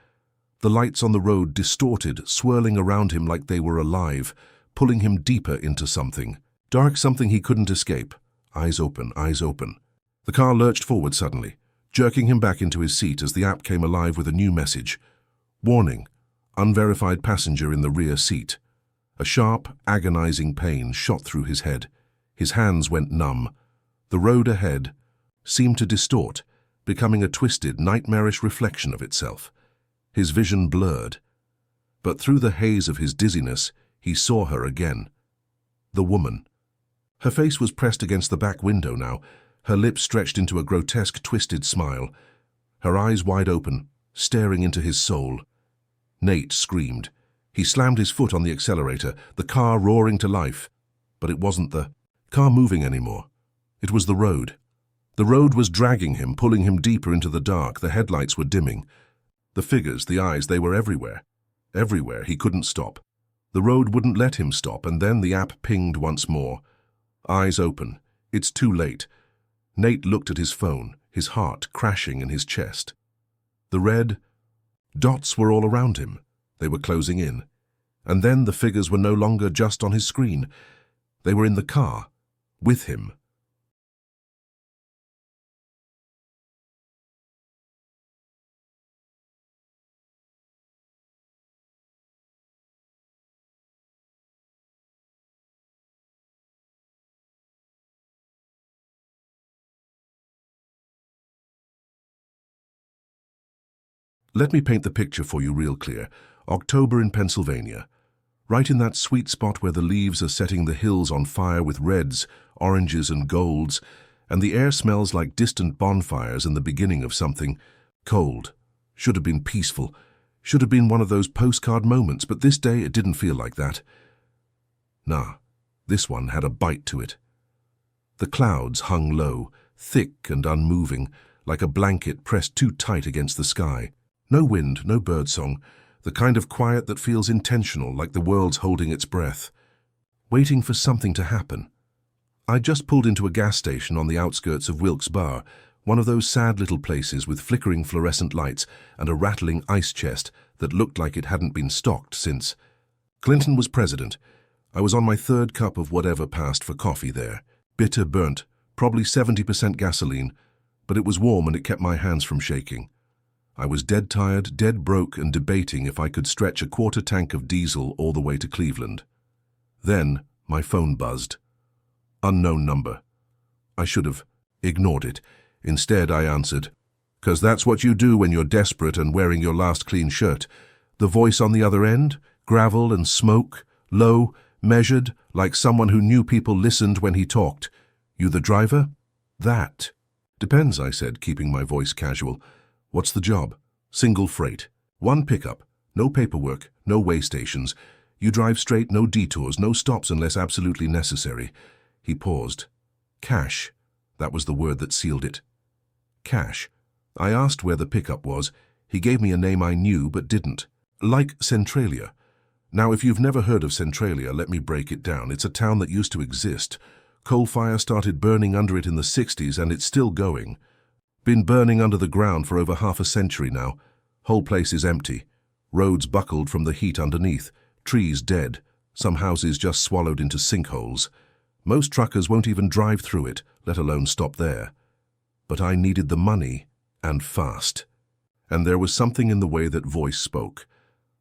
The lights on the road distorted, swirling around him like they were alive, pulling him deeper into something. Dark, something he couldn't escape. Eyes open, eyes open. The car lurched forward suddenly, jerking him back into his seat as the app came alive with a new message. Warning, unverified passenger in the rear seat. A sharp, agonizing pain shot through his head. His hands went numb. The road ahead seemed to distort, becoming a twisted, nightmarish reflection of itself. His vision blurred. But through the haze of his dizziness, he saw her again. The woman. Her face was pressed against the back window now, her lips stretched into a grotesque, twisted smile, her eyes wide open, staring into his soul. Nate screamed. He slammed his foot on the accelerator, the car roaring to life. But it wasn't the car moving anymore. It was the road. The road was dragging him, pulling him deeper into the dark. The headlights were dimming. The figures, the eyes, they were everywhere. Everywhere. He couldn't stop. The road wouldn't let him stop, and then the app pinged once more. Eyes open. It's too late. Nate looked at his phone, his heart crashing in his chest. The red dots were all around him. They were closing in. And then the figures were no longer just on his screen. They were in the car, with him. Let me paint the picture for you real clear. October in Pennsylvania. Right in that sweet spot where the leaves are setting the hills on fire with reds, oranges and golds, and the air smells like distant bonfires and the beginning of something cold. Should have been peaceful. Should have been one of those postcard moments, but this day it didn't feel like that. Nah, this one had a bite to it. The clouds hung low, thick and unmoving, like a blanket pressed too tight against the sky. No wind, no birdsong. The kind of quiet that feels intentional, like the world's holding its breath, waiting for something to happen. I just pulled into a gas station on the outskirts of Wilkes Barre, one of those sad little places with flickering fluorescent lights and a rattling ice chest that looked like it hadn't been stocked since Clinton was president. I was on my third cup of whatever passed for coffee there. Bitter, burnt, probably 70% gasoline, but it was warm and it kept my hands from shaking. I was dead tired, dead broke, and debating if I could stretch a quarter tank of diesel all the way to Cleveland. Then my phone buzzed. Unknown number. I should have ignored it. Instead, I answered, "'Cause that's what you do when you're desperate and wearing your last clean shirt." The voice on the other end, gravel and smoke, low, measured, like someone who knew people listened when he talked. "You the driver?" "That." "Depends," I said, keeping my voice casual. "What's the job?" "Single freight. One pickup. No paperwork, no way stations. You drive straight, no detours, no stops unless absolutely necessary." He paused. "Cash." That was the word that sealed it. Cash. I asked where the pickup was. He gave me a name I knew but didn't. Like Centralia. Now, if you've never heard of Centralia, let me break it down. It's a town that used to exist. Coal fire started burning under it in the 60s, and it's still going. Been burning under the ground for over half a century now. Whole place is empty. Roads buckled from the heat underneath. Trees dead. Some houses just swallowed into sinkholes. Most truckers won't even drive through it, let alone stop there. But I needed the money, and fast. And there was something in the way that voice spoke.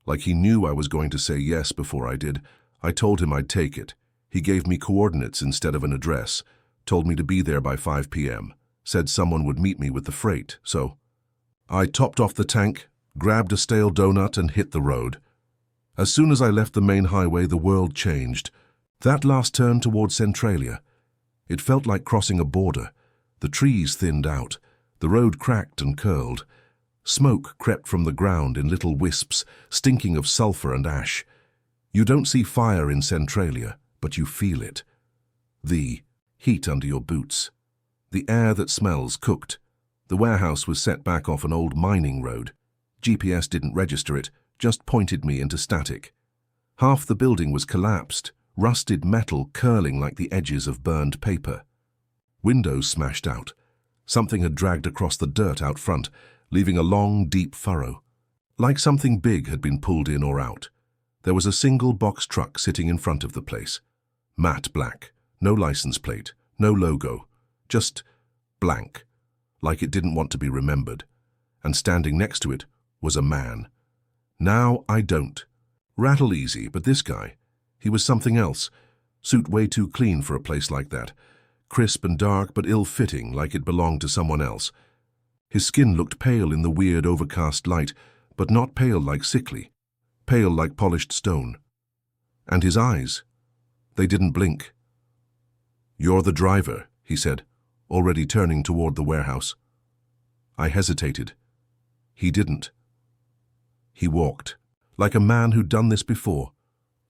Like he knew I was going to say yes before I did. I told him I'd take it. He gave me coordinates instead of an address. Told me to be there by 5 p.m. Said someone would meet me with the freight, so I topped off the tank, grabbed a stale donut, and hit the road. As soon as I left the main highway, the world changed. That last turn toward Centralia. It felt like crossing a border. The trees thinned out. The road cracked and curled. Smoke crept from the ground in little wisps, stinking of sulfur and ash. You don't see fire in Centralia, but you feel it. The heat under your boots. The air that smells cooked. The warehouse was set back off an old mining road. GPS didn't register it, just pointed me into static. Half the building was collapsed, rusted metal curling like the edges of burned paper. Windows smashed out. Something had dragged across the dirt out front, leaving a long, deep furrow. Like something big had been pulled in or out. There was a single box truck sitting in front of the place. Matte black, no license plate, no logo, just blank, like it didn't want to be remembered. And standing next to it was a man. Now I don't. Rattle easy, but this guy, he was something else. Suit way too clean for a place like that. Crisp and dark, but ill-fitting, like it belonged to someone else. His skin looked pale in the weird overcast light, but not pale like sickly. Pale like polished stone. And his eyes, they didn't blink. "You're the driver," he said, already turning toward the warehouse. I hesitated. He didn't. He walked, like a man who'd done this before,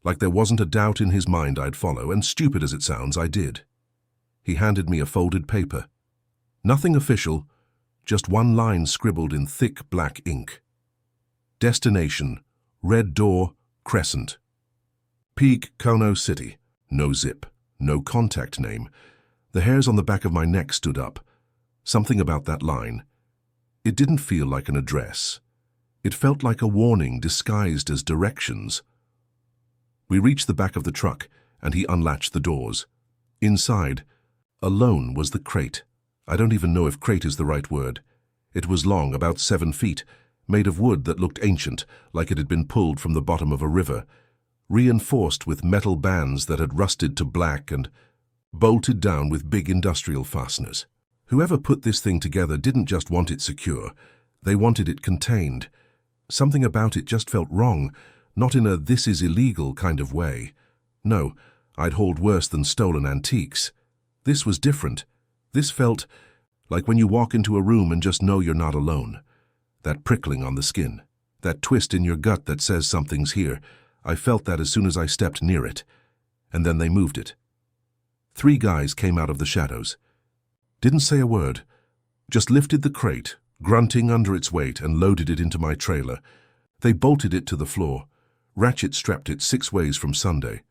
like there wasn't a doubt in his mind I'd follow, and stupid as it sounds, I did. He handed me a folded paper. Nothing official, just one line scribbled in thick black ink. Destination, Red Door, Crescent. Peak, Kono City. No zip, no contact name. The hairs on the back of my neck stood up. Something about that line. It didn't feel like an address. It felt like a warning disguised as directions. We reached the back of the truck, and he unlatched the doors. Inside, alone, was the crate. I don't even know if crate is the right word. It was long, about 7 feet, made of wood that looked ancient, like it had been pulled from the bottom of a river, reinforced with metal bands that had rusted to black and bolted down with big industrial fasteners. Whoever put this thing together didn't just want it secure, they wanted it contained. Something about it just felt wrong, not in a "this is illegal" kind of way. No, I'd hauled worse than stolen antiques. This was different. This felt like when you walk into a room and just know you're not alone. That prickling on the skin, that twist in your gut that says something's here. I felt that as soon as I stepped near it. And then they moved it. 3 guys came out of the shadows. Didn't say a word, just lifted the crate, grunting under its weight, and loaded it into my trailer. They bolted it to the floor, ratchet-strapped it 6 ways from Sunday.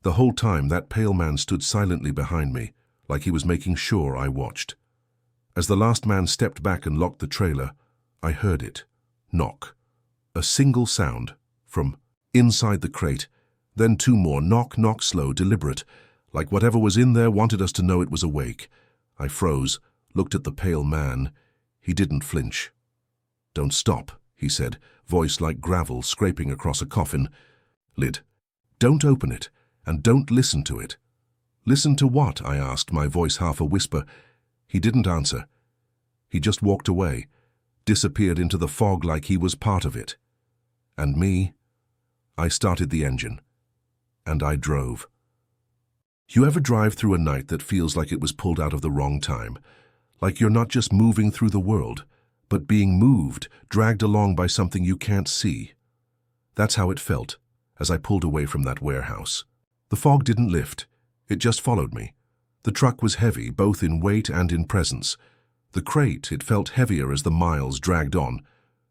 The whole time that pale man stood silently behind me, like he was making sure I watched. As the last man stepped back and locked the trailer, I heard it. Knock. A single sound, from inside the crate, then 2 more, knock, knock, slow, deliberate, like whatever was in there wanted us to know it was awake. I froze, looked at the pale man. He didn't flinch. "Don't stop," he said, voice like gravel scraping across a coffin lid. "Don't open it, and don't listen to it." "Listen to what?" I asked, my voice half a whisper. He didn't answer. He just walked away, disappeared into the fog like he was part of it. And me? I started the engine, and I drove. You ever drive through a night that feels like it was pulled out of the wrong time? Like you're not just moving through the world, but being moved, dragged along by something you can't see? That's how it felt as I pulled away from that warehouse. The fog didn't lift. It just followed me. The truck was heavy, both in weight and in presence. The crate, it felt heavier as the miles dragged on.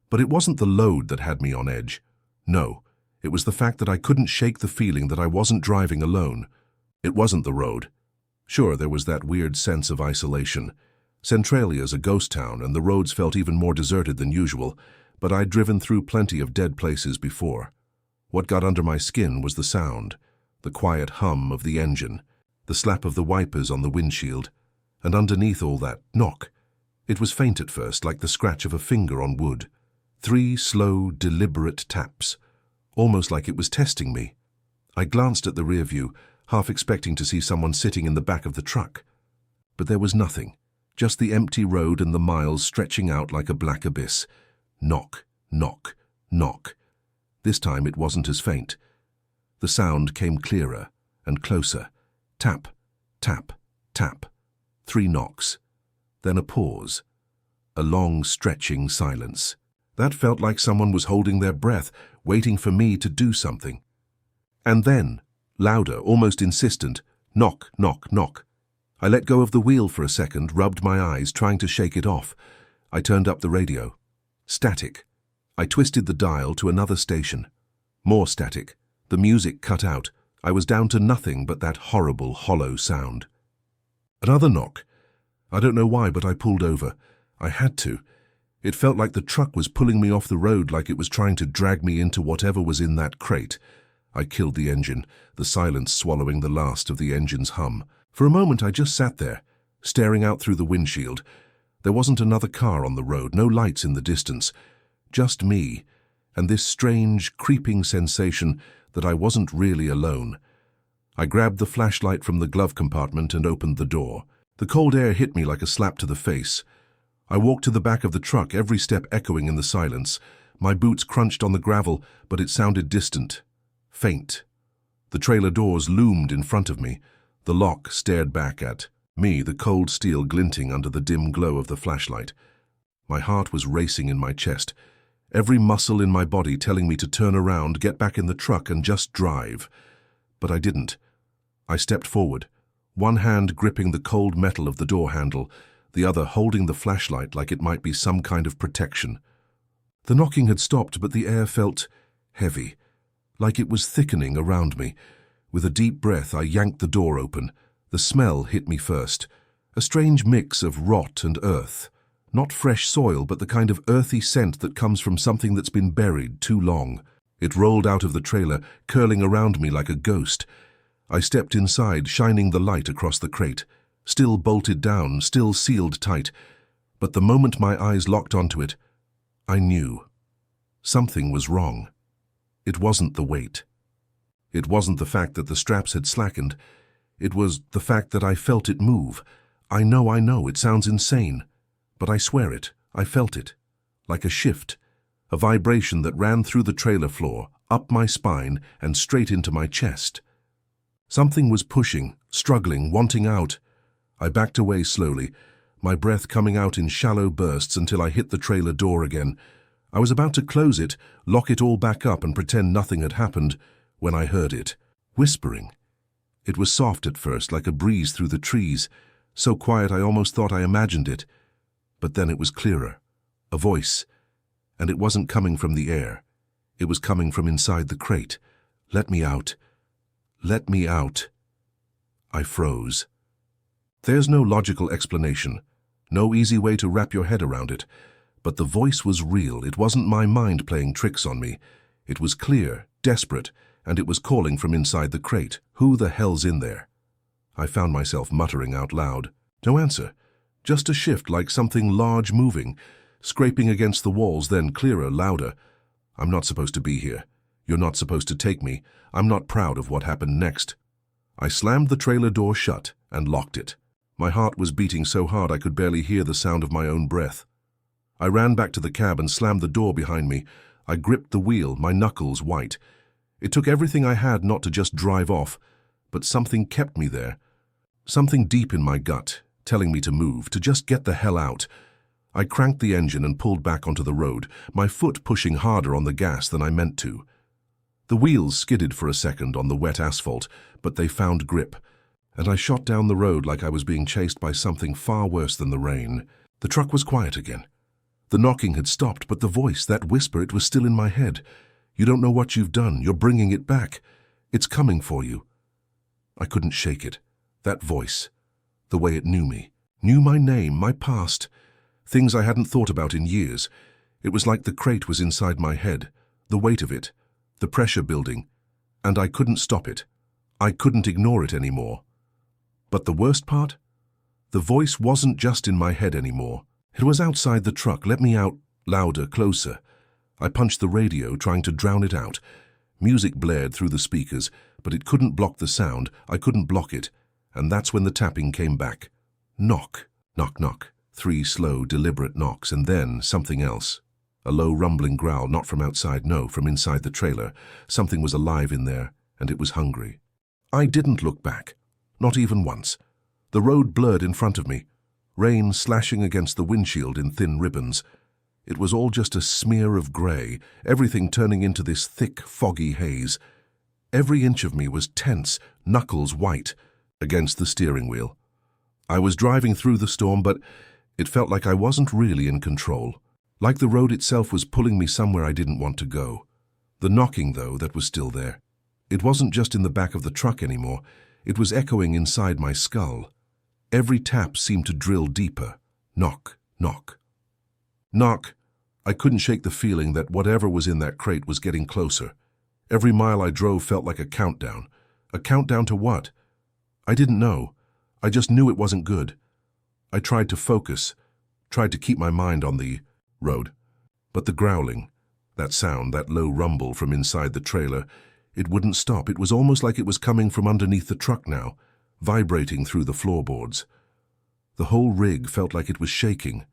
But it wasn't the load that had me on edge. No, it was the fact that I couldn't shake the feeling that I wasn't driving alone. It wasn't the road. Sure, there was that weird sense of isolation. Centralia's a ghost town, and the roads felt even more deserted than usual, but I'd driven through plenty of dead places before. What got under my skin was the sound, the quiet hum of the engine, the slap of the wipers on the windshield, and underneath all that, knock. It was faint at first, like the scratch of a finger on wood. 3 slow, deliberate taps, almost like it was testing me. I glanced at the rear view, half expecting to see someone sitting in the back of the truck. But there was nothing, just the empty road and the miles stretching out like a black abyss. Knock, knock, knock. This time it wasn't as faint. The sound came clearer and closer. Tap, tap, tap. 3 knocks. Then a pause. A long, stretching silence. That felt like someone was holding their breath, waiting for me to do something. And then, louder, almost insistent, knock, knock, knock. I let go of the wheel for a second, rubbed my eyes, trying to shake it off. I turned up the radio. Static. I twisted the dial to another station. More static. The music cut out. I was down to nothing but that horrible, hollow sound. Another knock. I don't know why, but I pulled over. I had to. It felt like the truck was pulling me off the road, like it was trying to drag me into whatever was in that crate. I killed the engine, the silence swallowing the last of the engine's hum. For a moment I just sat there, staring out through the windshield. There wasn't another car on the road, no lights in the distance. Just me, and this strange, creeping sensation that I wasn't really alone. I grabbed the flashlight from the glove compartment and opened the door. The cold air hit me like a slap to the face. I walked to the back of the truck, every step echoing in the silence. My boots crunched on the gravel, but it sounded distant, faint. The trailer doors loomed in front of me. The lock stared back at me, the cold steel glinting under the dim glow of the flashlight. My heart was racing in my chest, every muscle in my body telling me to turn around, get back in the truck, and just drive. But I didn't. I stepped forward, one hand gripping the cold metal of the door handle, the other holding the flashlight like it might be some kind of protection. The knocking had stopped, but the air felt heavy, like it was thickening around me. With a deep breath, I yanked the door open. The smell hit me first, a strange mix of rot and earth. Not fresh soil, but the kind of earthy scent that comes from something that's been buried too long. It rolled out of the trailer, curling around me like a ghost. I stepped inside, shining the light across the crate. Still bolted down, still sealed tight. But the moment my eyes locked onto it, I knew. Something was wrong. It wasn't the weight. It wasn't the fact that the straps had slackened. It was the fact that I felt it move. I know, it sounds insane. But I swear it, I felt it. Like a shift, a vibration that ran through the trailer floor, up my spine, and straight into my chest. Something was pushing, struggling, wanting out. I backed away slowly, my breath coming out in shallow bursts until I hit the trailer door again. I was about to close it, lock it all back up and pretend nothing had happened, when I heard it, whispering. It was soft at first, like a breeze through the trees, so quiet I almost thought I imagined it. But then it was clearer, a voice, and it wasn't coming from the air. It was coming from inside the crate. Let me out. Let me out. I froze. There's no logical explanation, no easy way to wrap your head around it. But the voice was real. It wasn't my mind playing tricks on me. It was clear, desperate, and it was calling from inside the crate. Who the hell's in there? I found myself muttering out loud. No answer. Just a shift, like something large moving, scraping against the walls, then clearer, louder. I'm not supposed to be here. You're not supposed to take me. I'm not proud of what happened next. I slammed the trailer door shut and locked it. My heart was beating so hard I could barely hear the sound of my own breath. I ran back to the cab and slammed the door behind me. I gripped the wheel, my knuckles white. It took everything I had not to just drive off, but something kept me there. Something deep in my gut, telling me to move, to just get the hell out. I cranked the engine and pulled back onto the road, my foot pushing harder on the gas than I meant to. The wheels skidded for a second on the wet asphalt, but they found grip, and I shot down the road like I was being chased by something far worse than the rain. The truck was quiet again. The knocking had stopped, but the voice, that whisper, it was still in my head. You don't know what you've done. You're bringing it back. It's coming for you. I couldn't shake it. That voice, the way it knew me, knew my name, my past, things I hadn't thought about in years. It was like the crate was inside my head, the weight of it, the pressure building, and I couldn't stop it. I couldn't ignore it anymore. But the worst part? The voice wasn't just in my head anymore. It was outside the truck. Let me out, louder, closer. I punched the radio, trying to drown it out. Music blared through the speakers, but it couldn't block the sound. I couldn't block it. And that's when the tapping came back. Knock, knock, knock. 3 slow, deliberate knocks, and then something else. A low rumbling growl, not from outside, no, from inside the trailer. Something was alive in there, and it was hungry. I didn't look back, not even once. The road blurred in front of me, rain slashing against the windshield in thin ribbons. It was all just a smear of grey, everything turning into this thick, foggy haze. Every inch of me was tense, knuckles white, against the steering wheel. I was driving through the storm, but it felt like I wasn't really in control. Like the road itself was pulling me somewhere I didn't want to go. The knocking, though, that was still there. It wasn't just in the back of the truck anymore. It was echoing inside my skull. Every tap seemed to drill deeper. Knock, knock. Knock. I couldn't shake the feeling that whatever was in that crate was getting closer. Every mile I drove felt like a countdown. A countdown to what? I didn't know. I just knew it wasn't good. I tried to focus, tried to keep my mind on the road. But the growling, that sound, that low rumble from inside the trailer, it wouldn't stop. It was almost like it was coming from underneath the truck now, vibrating through the floorboards. The whole rig felt like it was shaking.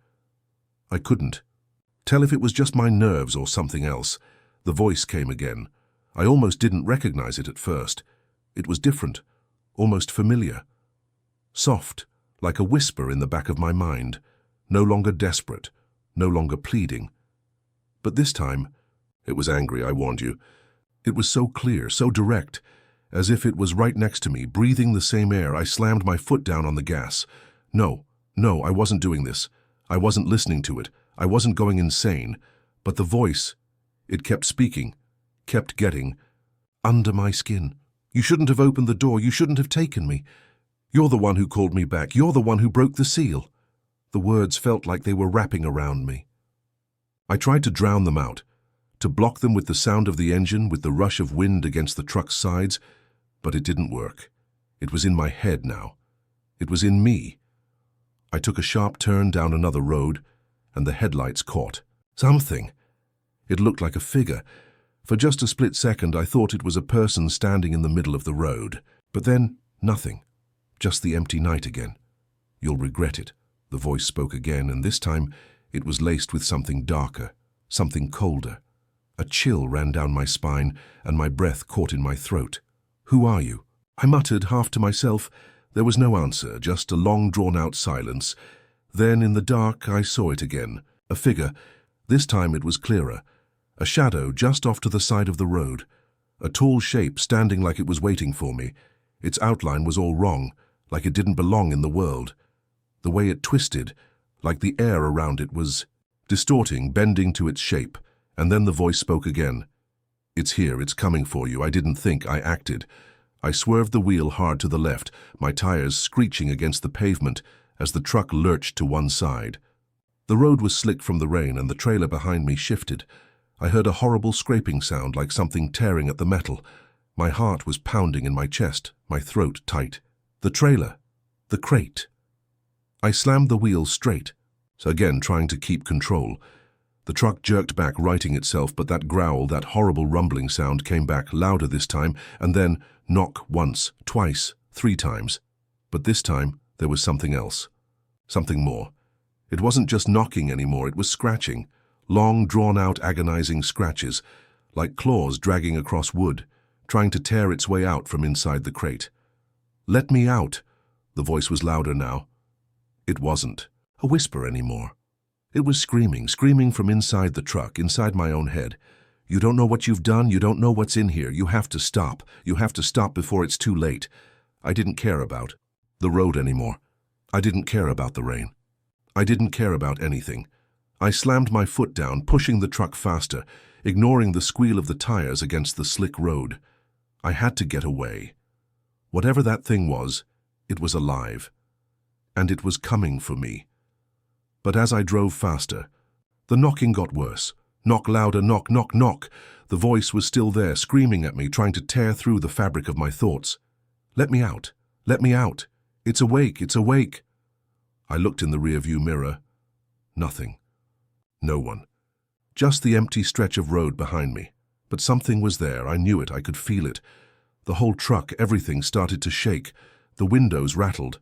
I couldn't tell if it was just my nerves or something else. The voice came again. I almost didn't recognize it at first. It was different, almost familiar. Soft, like a whisper in the back of my mind. No longer desperate, no longer pleading. But this time, it was angry, I warned you. It was so clear, so direct, as if it was right next to me, breathing the same air. I slammed my foot down on the gas. No, I wasn't doing this. I wasn't listening to it. I wasn't going insane. But the voice, it kept speaking, kept getting under my skin. You shouldn't have opened the door. You shouldn't have taken me. You're the one who called me back. You're the one who broke the seal. The words felt like they were wrapping around me. I tried to drown them out, to block them with the sound of the engine, with the rush of wind against the truck's sides, but it didn't work. It was in my head now. It was in me. I took a sharp turn down another road, and the headlights caught something. It looked like a figure. For just a split second, I thought it was a person standing in the middle of the road. But then, nothing. Just the empty night again. You'll regret it. The voice spoke again, and this time it was laced with something darker, something colder. A chill ran down my spine, and my breath caught in my throat. Who are you? I muttered, half to myself. There was no answer, just a long drawn-out silence. Then, in the dark, I saw it again. A figure. This time it was clearer. A shadow just off to the side of the road. A tall shape standing like it was waiting for me. Its outline was all wrong, like it didn't belong in the world. The way it twisted, like the air around it was distorting, bending to its shape. And then the voice spoke again. It's here, it's coming for you. I didn't think, I acted. I swerved the wheel hard to the left, my tires screeching against the pavement as the truck lurched to one side. The road was slick from the rain and the trailer behind me shifted. I heard a horrible scraping sound like something tearing at the metal. My heart was pounding in my chest, my throat tight. The trailer. The crate. I slammed the wheel straight, again trying to keep control. The truck jerked back, righting itself, but that growl, that horrible rumbling sound came back louder this time, and then knock once, twice, 3 times. But this time, there was something else. Something more. It wasn't just knocking anymore, it was scratching. Long, drawn-out, agonizing scratches, like claws dragging across wood, trying to tear its way out from inside the crate. "Let me out!" The voice was louder now. It wasn't a whisper anymore. It was screaming, screaming from inside the truck, inside my own head. "You don't know what you've done, you don't know what's in here, you have to stop. You have to stop before it's too late." I didn't care about the road anymore. I didn't care about the rain. I didn't care about anything. I slammed my foot down, pushing the truck faster, ignoring the squeal of the tires against the slick road. I had to get away. Whatever that thing was, it was alive. And it was coming for me. But as I drove faster, the knocking got worse. Knock louder, knock, knock, knock. The voice was still there, screaming at me, trying to tear through the fabric of my thoughts. "Let me out. Let me out. It's awake, it's awake." I looked in the rearview mirror. Nothing. No one. Just the empty stretch of road behind me. But something was there. I knew it. I could feel it. The whole truck, everything started to shake. The windows rattled.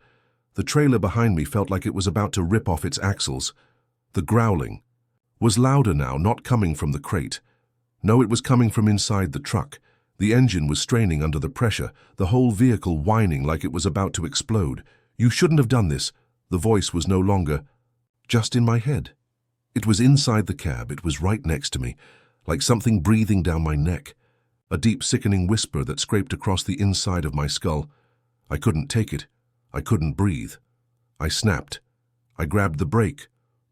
The trailer behind me felt like it was about to rip off its axles. The growling was louder now, not coming from the crate. No, it was coming from inside the truck. The engine was straining under the pressure, the whole vehicle whining like it was about to explode. "You shouldn't have done this." The voice was no longer just in my head. It was inside the cab. It was right next to me, like something breathing down my neck. A deep, sickening whisper that scraped across the inside of my skull. I couldn't take it. I couldn't breathe. I snapped. I grabbed the brake,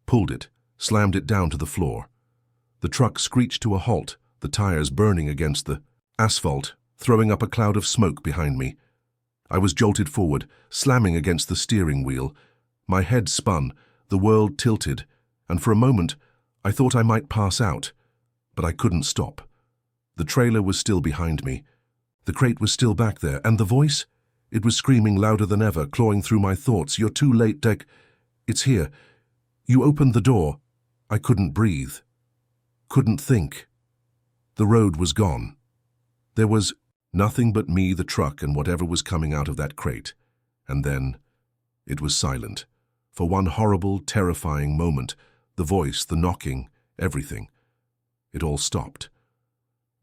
pulled it, slammed it down to the floor. The truck screeched to a halt, the tires burning against the asphalt, throwing up a cloud of smoke behind me. I was jolted forward, slamming against the steering wheel. My head spun, the world tilted, and for a moment I thought I might pass out, but I couldn't stop. The trailer was still behind me. The crate was still back there, and the voice? It was screaming louder than ever, clawing through my thoughts. "You're too late, Dick. It's here. You opened the door." I couldn't breathe. Couldn't think. The road was gone. There was nothing but me, the truck, and whatever was coming out of that crate. And then it was silent. For one horrible, terrifying moment, the voice, the knocking, everything. It all stopped.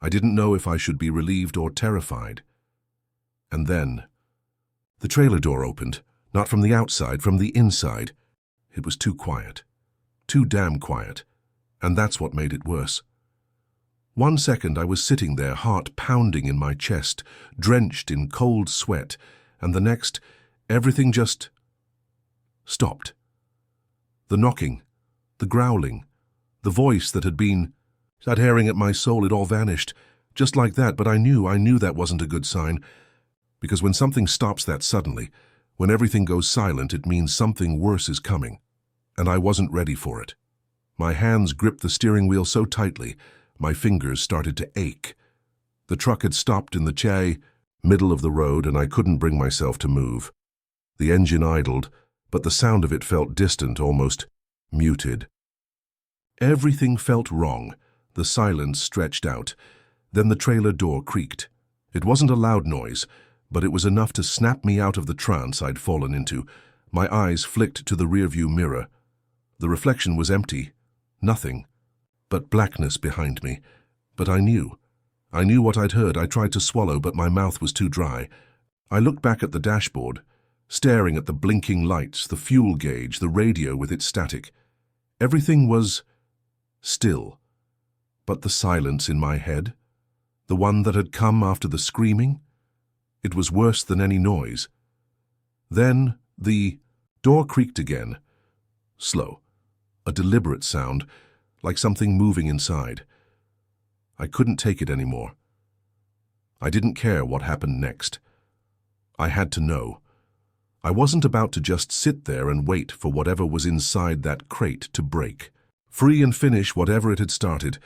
I didn't know if I should be relieved or terrified. And then the trailer door opened, not from the outside, from the inside. It was too quiet. Too damn quiet. And that's what made it worse. 1 second I was sitting there, heart pounding in my chest, drenched in cold sweat, and the next, everything just stopped. The knocking, the growling, the voice that had been tearing at my soul, it all vanished. Just like that, but I knew that wasn't a good sign. Because when something stops that suddenly, when everything goes silent, it means something worse is coming. And I wasn't ready for it. My hands gripped the steering wheel so tightly, my fingers started to ache. The truck had stopped in the middle of the road, and I couldn't bring myself to move. The engine idled, but the sound of it felt distant, almost muted. Everything felt wrong. The silence stretched out. Then the trailer door creaked. It wasn't a loud noise, but it was enough to snap me out of the trance I'd fallen into. My eyes flicked to the rearview mirror. The reflection was empty. Nothing. But blackness behind me. But I knew. I knew what I'd heard. I tried to swallow, but my mouth was too dry. I looked back at the dashboard, staring at the blinking lights, the fuel gauge, the radio with its static. Everything was still. But the silence in my head, the one that had come after the screaming, it was worse than any noise. Then the door creaked again. Slow. A deliberate sound, like something moving inside. I couldn't take it anymore. I didn't care what happened next. I had to know. I wasn't about to just sit there and wait for whatever was inside that crate to break, free and finish whatever it had started.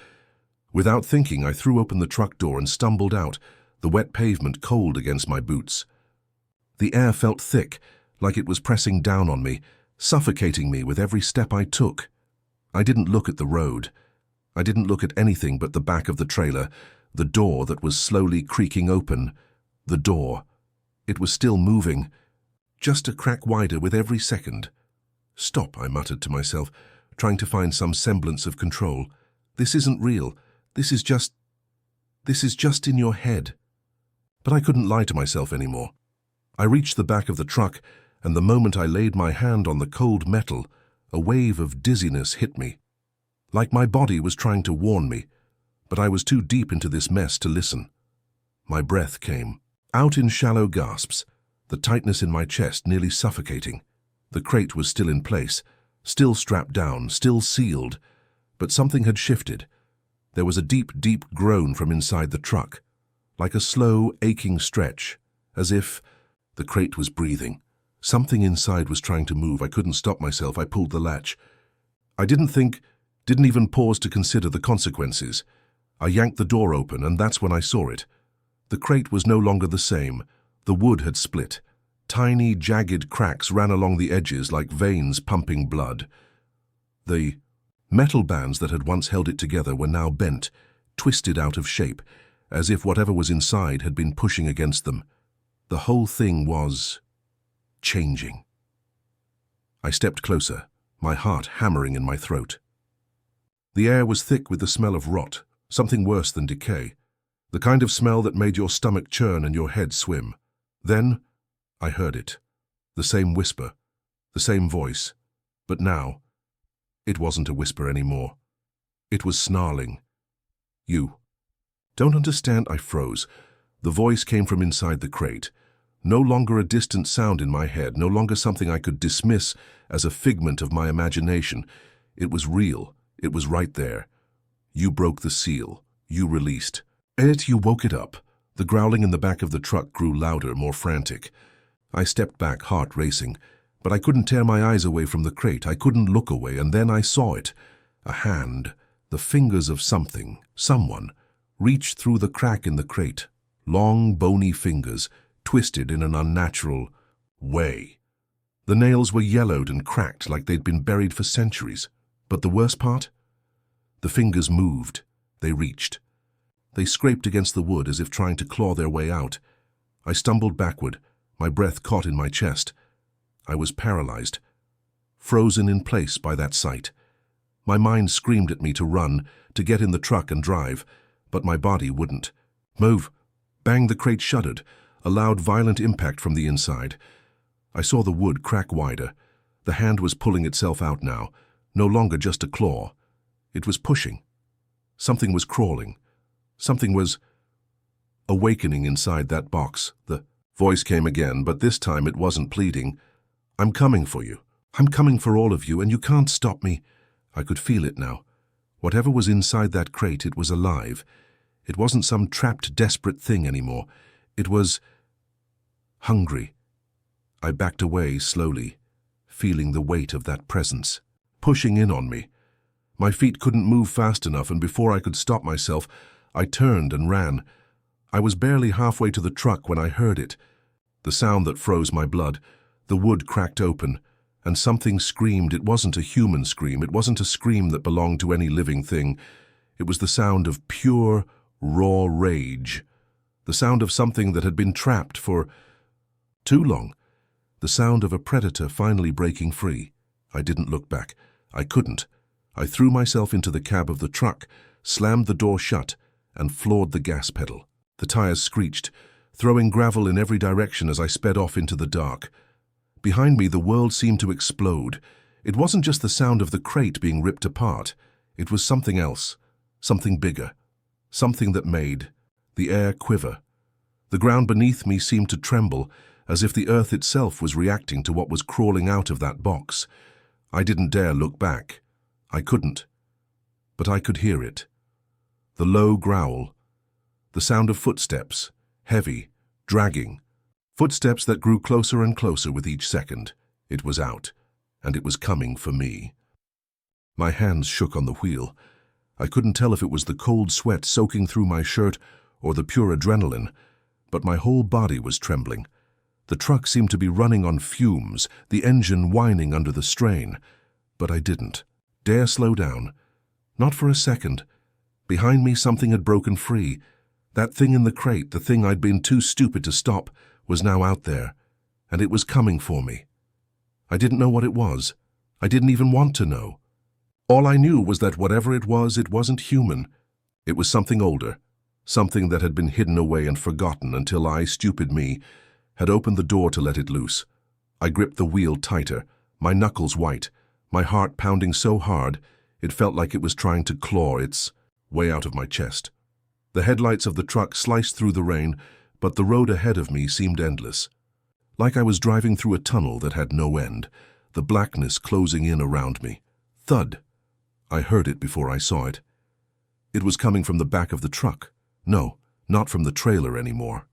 Without thinking, I threw open the truck door and stumbled out, the wet pavement cold against my boots. The air felt thick, like it was pressing down on me, suffocating me with every step I took. I didn't look at the road. I didn't look at anything but the back of the trailer, the door that was slowly creaking open. The door. It was still moving, just a crack wider with every second. "Stop," I muttered to myself, trying to find some semblance of control. "This isn't real. This is just in your head." But I couldn't lie to myself anymore. I reached the back of the truck, and the moment I laid my hand on the cold metal, a wave of dizziness hit me. Like my body was trying to warn me, but I was too deep into this mess to listen. My breath came, out in shallow gasps, the tightness in my chest nearly suffocating. The crate was still in place, still strapped down, still sealed, but something had shifted. There was a deep, deep groan from inside the truck, like a slow, aching stretch, as if the crate was breathing. Something inside was trying to move. I couldn't stop myself. I pulled the latch. I didn't even pause to consider the consequences. I yanked the door open, and that's when I saw it. The crate was no longer the same. The wood had split. Tiny, jagged cracks ran along the edges like veins pumping blood. The metal bands that had once held it together were now bent, twisted out of shape, as if whatever was inside had been pushing against them. The whole thing was changing. I stepped closer, my heart hammering in my throat. The air was thick with the smell of rot, something worse than decay, the kind of smell that made your stomach churn and your head swim. Then I heard it, the same whisper, the same voice, but now it wasn't a whisper anymore. It was snarling. "You don't understand." I froze. The voice came from inside the crate. No longer a distant sound in my head, no longer something I could dismiss as a figment of my imagination. It was real. It was right there. "You broke the seal. You released it. You woke it up." The growling in the back of the truck grew louder, more frantic. I stepped back, heart racing, but I couldn't tear my eyes away from the crate. I couldn't look away, and then I saw it. A hand, the fingers of someone, reached through the crack in the crate. Long, bony fingers, twisted in an unnatural way. The nails were yellowed and cracked like they'd been buried for centuries. But the worst part? The fingers moved. They reached. They scraped against the wood as if trying to claw their way out. I stumbled backward, my breath caught in my chest. I was paralyzed, frozen in place by that sight. My mind screamed at me to run, to get in the truck and drive, but my body wouldn't. "Move!" Bang! The crate shuddered, a loud, violent impact from the inside. I saw the wood crack wider. The hand was pulling itself out now, no longer just a claw. It was pushing. Something was crawling. Something was awakening inside that box. The voice came again, but this time it wasn't pleading. "I'm coming for you. I'm coming for all of you, and you can't stop me." I could feel it now. Whatever was inside that crate, it was alive. It wasn't some trapped, desperate thing anymore. It was hungry. I backed away slowly, feeling the weight of that presence, pushing in on me. My feet couldn't move fast enough, and before I could stop myself, I turned and ran. I was barely halfway to the truck when I heard it. The sound that froze my blood. The wood cracked open, and something screamed. It wasn't a human scream. It wasn't a scream that belonged to any living thing. It was the sound of pure, raw rage. The sound of something that had been trapped for too long. The sound of a predator finally breaking free. I didn't look back. I couldn't. I threw myself into the cab of the truck, slammed the door shut, and floored the gas pedal. The tires screeched, throwing gravel in every direction as I sped off into the dark. Behind me, the world seemed to explode. It wasn't just the sound of the crate being ripped apart. It was something else, something bigger, something that made the air quiver. The ground beneath me seemed to tremble, as if the earth itself was reacting to what was crawling out of that box. I didn't dare look back. I couldn't. But I could hear it. The low growl. The sound of footsteps, heavy, dragging. Footsteps that grew closer and closer with each second. It was out, and it was coming for me. My hands shook on the wheel. I couldn't tell if it was the cold sweat soaking through my shirt or the pure adrenaline, but my whole body was trembling. The truck seemed to be running on fumes, the engine whining under the strain. But I didn't dare slow down. Not for a second. Behind me something had broken free. That thing in the crate, the thing I'd been too stupid to stop, was now out there, and it was coming for me. I didn't know what it was. I didn't even want to know. All I knew was that whatever it wasn't human. It was something older, something that had been hidden away and forgotten until I, stupid me, had opened the door to let it loose. I gripped the wheel tighter, my knuckles white, my heart pounding so hard it felt like it was trying to claw its way out of my chest. The headlights of the truck sliced through the rain, but the road ahead of me seemed endless. Like I was driving through a tunnel that had no end, the blackness closing in around me. Thud. I heard it before I saw it. It was coming from the back of the truck. No, not from the trailer anymore.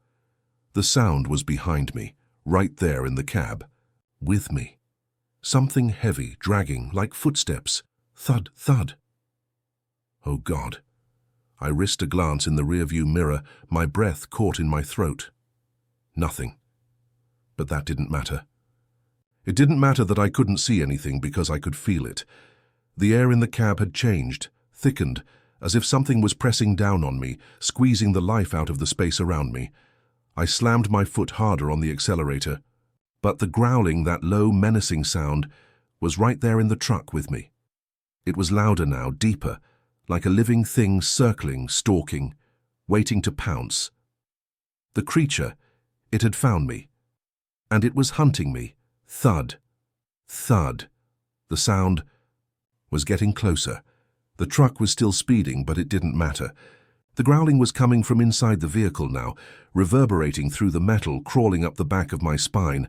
The sound was behind me, right there in the cab, with me. Something heavy, dragging, like footsteps. Thud, thud. Oh God. I risked a glance in the rearview mirror, my breath caught in my throat. Nothing. But that didn't matter. It didn't matter that I couldn't see anything because I could feel it. The air in the cab had changed, thickened, as if something was pressing down on me, squeezing the life out of the space around me. I slammed my foot harder on the accelerator, but the growling, that low, menacing sound, was right there in the truck with me. It was louder now, deeper, like a living thing circling, stalking, waiting to pounce. The creature, it had found me, and it was hunting me. Thud, thud. The sound was getting closer. The truck was still speeding, but it didn't matter. The growling was coming from inside the vehicle now, reverberating through the metal, crawling up the back of my spine.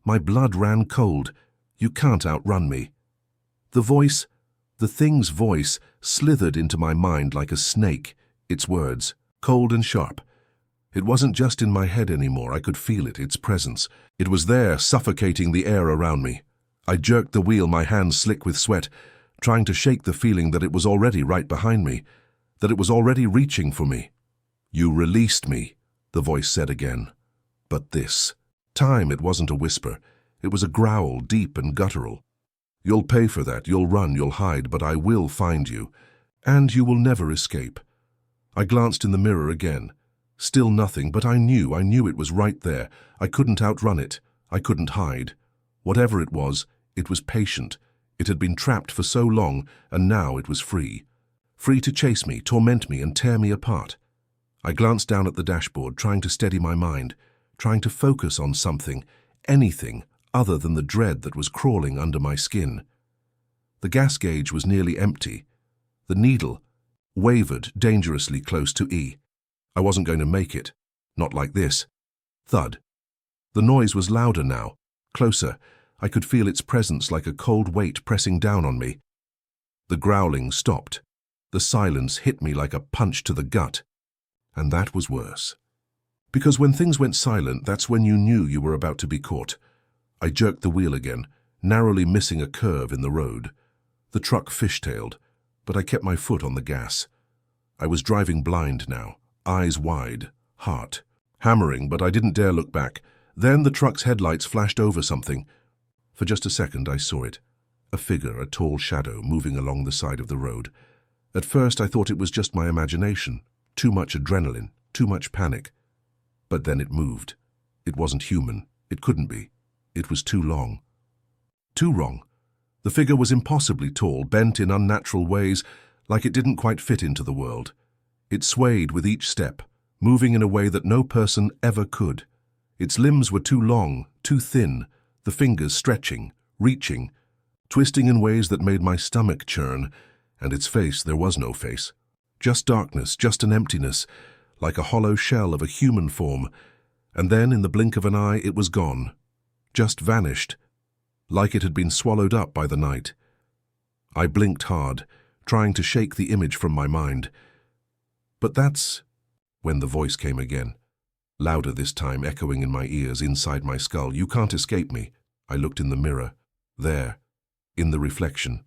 My blood ran cold. You can't outrun me. The voice, the thing's voice, slithered into my mind like a snake, its words, cold and sharp. It wasn't just in my head anymore. I could feel it, its presence. It was there, suffocating the air around me. I jerked the wheel, my hands slick with sweat, trying to shake the feeling that it was already right behind me, that it was already reaching for me. You released me, the voice said again. But this time it wasn't a whisper. It was a growl, deep and guttural. You'll pay for that, you'll run, you'll hide, but I will find you, and you will never escape. I glanced in the mirror again. Still nothing, but I knew it was right there. I couldn't outrun it. I couldn't hide. Whatever it was patient. It had been trapped for so long, and now it was free. Free to chase me, torment me, and tear me apart. I glanced down at the dashboard, trying to steady my mind, trying to focus on something, anything other than the dread that was crawling under my skin. The gas gauge was nearly empty. The needle wavered dangerously close to E. I wasn't going to make it. Not like this. Thud. The noise was louder now, closer. I could feel its presence like a cold weight pressing down on me. The growling stopped. The silence hit me like a punch to the gut. And that was worse. Because when things went silent, that's when you knew you were about to be caught. I jerked the wheel again, narrowly missing a curve in the road. The truck fishtailed, but I kept my foot on the gas. I was driving blind now, eyes wide, heart hammering, but I didn't dare look back. Then the truck's headlights flashed over something. For just a second I saw it, a figure, a tall shadow moving along the side of the road. At first I thought it was just my imagination, too much adrenaline, too much panic. But then it moved. It wasn't human. It couldn't be. It was too long. Too wrong. The figure was impossibly tall, bent in unnatural ways, like it didn't quite fit into the world. It swayed with each step, moving in a way that no person ever could. Its limbs were too long, too thin, the fingers stretching, reaching, twisting in ways that made my stomach churn, and its face, there was no face. Just darkness, just an emptiness, like a hollow shell of a human form, and then in the blink of an eye it was gone, just vanished, like it had been swallowed up by the night. I blinked hard, trying to shake the image from my mind. But that's when the voice came again, louder this time, echoing in my ears, inside my skull. You can't escape me. I looked in the mirror. There, in the reflection.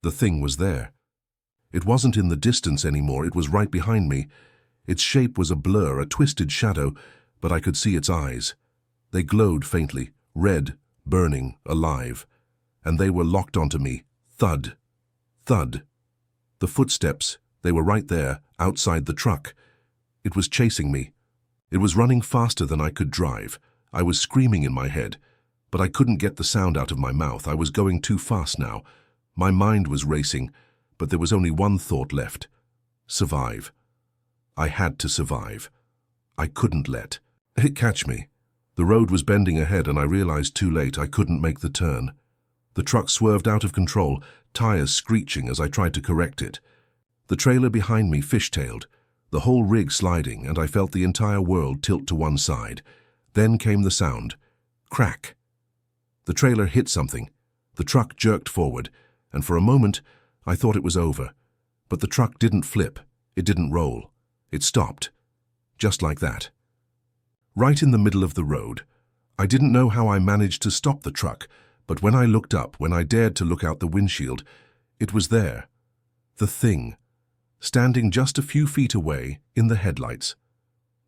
The thing was there. It wasn't in the distance anymore, it was right behind me. Its shape was a blur, a twisted shadow, but I could see its eyes. They glowed faintly, red, burning, alive. And they were locked onto me. Thud. Thud. The footsteps, they were right there, outside the truck. It was chasing me. It was running faster than I could drive. I was screaming in my head, but I couldn't get the sound out of my mouth. I was going too fast now. My mind was racing, but there was only one thought left. Survive. I had to survive. I couldn't let it catch me. The road was bending ahead and I realized too late I couldn't make the turn. The truck swerved out of control, tires screeching as I tried to correct it. The trailer behind me fishtailed, the whole rig sliding, and I felt the entire world tilt to one side. Then came the sound. Crack. The trailer hit something. The truck jerked forward, and for a moment I thought it was over. But the truck didn't flip. It didn't roll. It stopped. Just like that. Right in the middle of the road. I didn't know how I managed to stop the truck, but when I looked up, when I dared to look out the windshield, it was there. The thing. Standing just a few feet away in the headlights.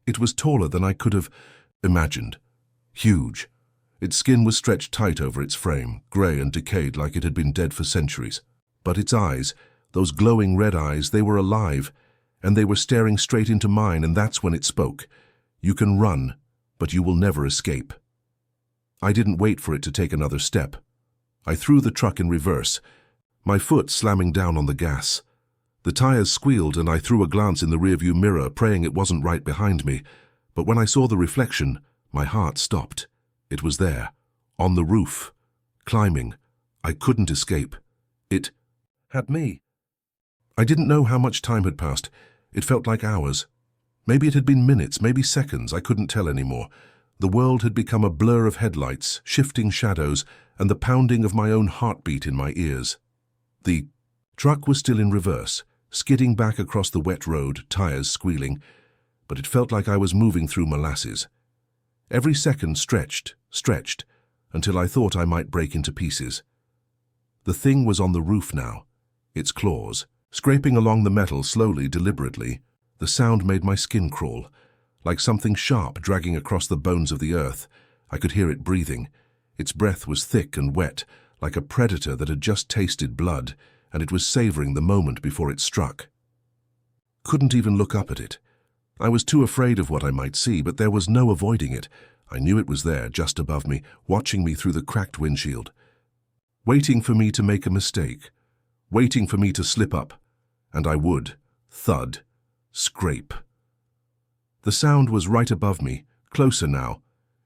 It was taller than I could have imagined. Huge. Its skin was stretched tight over its frame, grey and decayed like it had been dead for centuries. But its eyes, those glowing red eyes, they were alive, and they were staring straight into mine, and that's when it spoke. You can run, but you will never escape. I didn't wait for it to take another step. I threw the truck in reverse, my foot slamming down on the gas. The tires squealed and I threw a glance in the rearview mirror, praying it wasn't right behind me. But when I saw the reflection, my heart stopped. It was there, on the roof, climbing. I couldn't escape. It had me. I didn't know how much time had passed. It felt like hours. Maybe it had been minutes, maybe seconds, I couldn't tell anymore. The world had become a blur of headlights, shifting shadows, and the pounding of my own heartbeat in my ears. The truck was still in reverse, skidding back across the wet road, tires squealing, but it felt like I was moving through molasses. Every second stretched, until I thought I might break into pieces. The thing was on the roof now, its claws, scraping along the metal slowly, deliberately. The sound made my skin crawl, like something sharp dragging across the bones of the earth. I could hear it breathing. Its breath was thick and wet, like a predator that had just tasted blood, and it was savoring the moment before it struck. Couldn't even look up at it. I was too afraid of what I might see, but there was no avoiding it. I knew it was there, just above me, watching me through the cracked windshield. Waiting for me to make a mistake. Waiting for me to slip up. And I would. Thud. Scrape. The sound was right above me, closer now.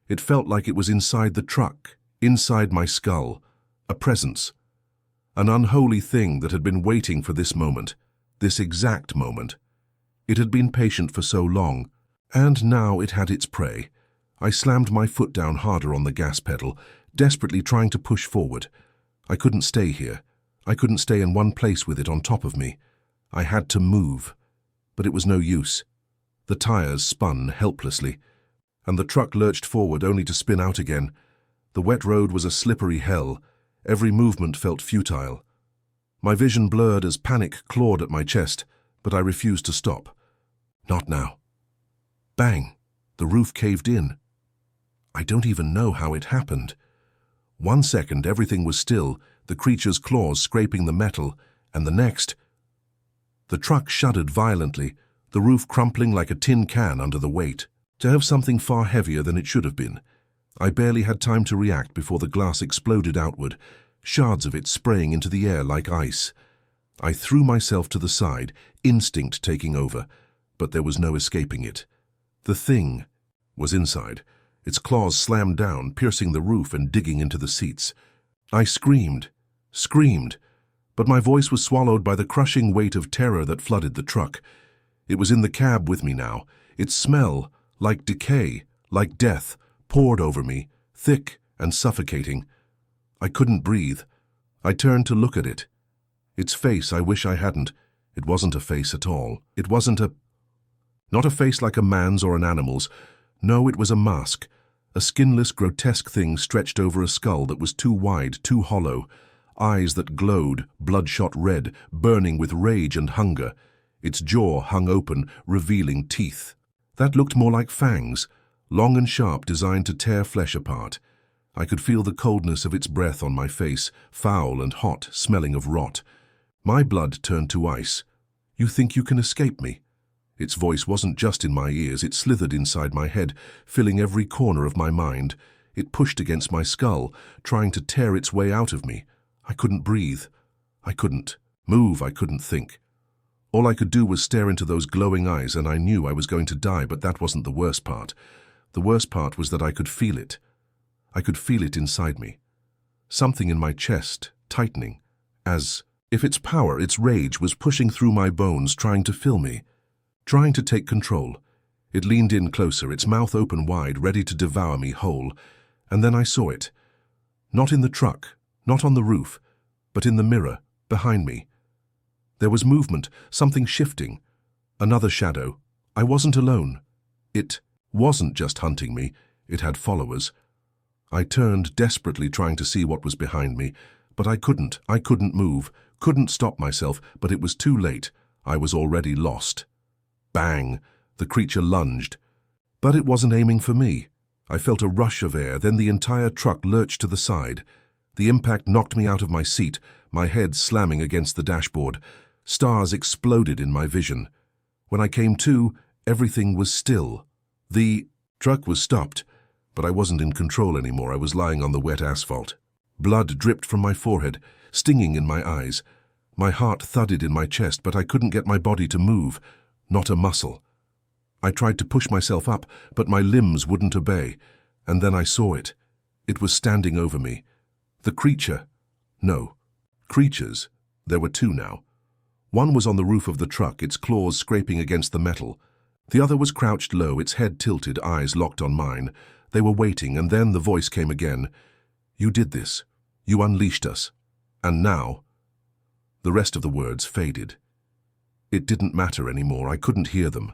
It felt like it was inside the truck, inside my skull. A presence. An unholy thing that had been waiting for this moment, this exact moment. It had been patient for so long, and now it had its prey. I slammed my foot down harder on the gas pedal, desperately trying to push forward. I couldn't stay here. I couldn't stay in one place with it on top of me. I had to move. But it was no use. The tires spun helplessly, and the truck lurched forward only to spin out again. The wet road was a slippery hell. Every movement felt futile. My vision blurred as panic clawed at my chest, but I refused to stop. Not now. Bang! The roof caved in. I don't even know how it happened. 1 second everything was still, the creature's claws scraping the metal, and the next... The truck shuddered violently, the roof crumpling like a tin can under the weight. To have something far heavier than it should have been. I barely had time to react before the glass exploded outward, shards of it spraying into the air like ice. I threw myself to the side, instinct taking over, but there was no escaping it. The thing was inside. Its claws slammed down, piercing the roof and digging into the seats. I screamed, but my voice was swallowed by the crushing weight of terror that flooded the truck. It was in the cab with me now. Its smell, like decay, like death, poured over me, thick and suffocating. I couldn't breathe. I turned to look at it. Its face, I wish I hadn't. It wasn't a face at all. It wasn't a... Not a face like a man's or an animal's. No, it was a mask. A skinless, grotesque thing stretched over a skull that was too wide, too hollow. Eyes that glowed, bloodshot red, burning with rage and hunger. Its jaw hung open, revealing teeth. That looked more like fangs, long and sharp, designed to tear flesh apart. I could feel the coldness of its breath on my face, foul and hot, smelling of rot. My blood turned to ice. "You think you can escape me?" Its voice wasn't just in my ears, it slithered inside my head, filling every corner of my mind. It pushed against my skull, trying to tear its way out of me. I couldn't breathe. I couldn't move, I couldn't think. All I could do was stare into those glowing eyes, and I knew I was going to die, but that wasn't the worst part. The worst part was that I could feel it. I could feel it inside me. Something in my chest, tightening, as if its power, its rage, was pushing through my bones, trying to fill me. Trying to take control. It leaned in closer, its mouth open wide, ready to devour me whole. And then I saw it. Not in the truck, not on the roof, but in the mirror, behind me. There was movement, something shifting. Another shadow. I wasn't alone. It wasn't just hunting me, it had followers. I turned, desperately trying to see what was behind me, but I couldn't move, couldn't stop myself, but it was too late. I was already lost. Bang! The creature lunged. But it wasn't aiming for me. I felt a rush of air, then the entire truck lurched to the side. The impact knocked me out of my seat, my head slamming against the dashboard. Stars exploded in my vision. When I came to, everything was still. The truck was stopped, but I wasn't in control anymore. I was lying on the wet asphalt. Blood dripped from my forehead, stinging in my eyes. My heart thudded in my chest, but I couldn't get my body to move. Not a muscle. I tried to push myself up, but my limbs wouldn't obey. And then I saw it. It was standing over me. The creature. No. Creatures. There were two now. One was on the roof of the truck, its claws scraping against the metal. The other was crouched low, its head tilted, eyes locked on mine. They were waiting, and then the voice came again. "You did this. You unleashed us. And now..." The rest of the words faded. It didn't matter anymore. I couldn't hear them.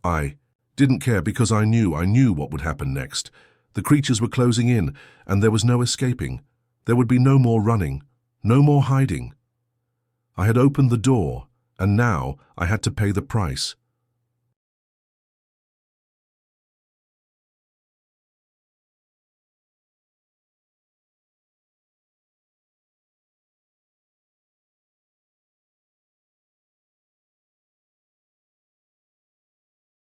I didn't care because I knew what would happen next. The creatures were closing in, and there was no escaping. There would be no more running, no more hiding. I had opened the door, and now I had to pay the price.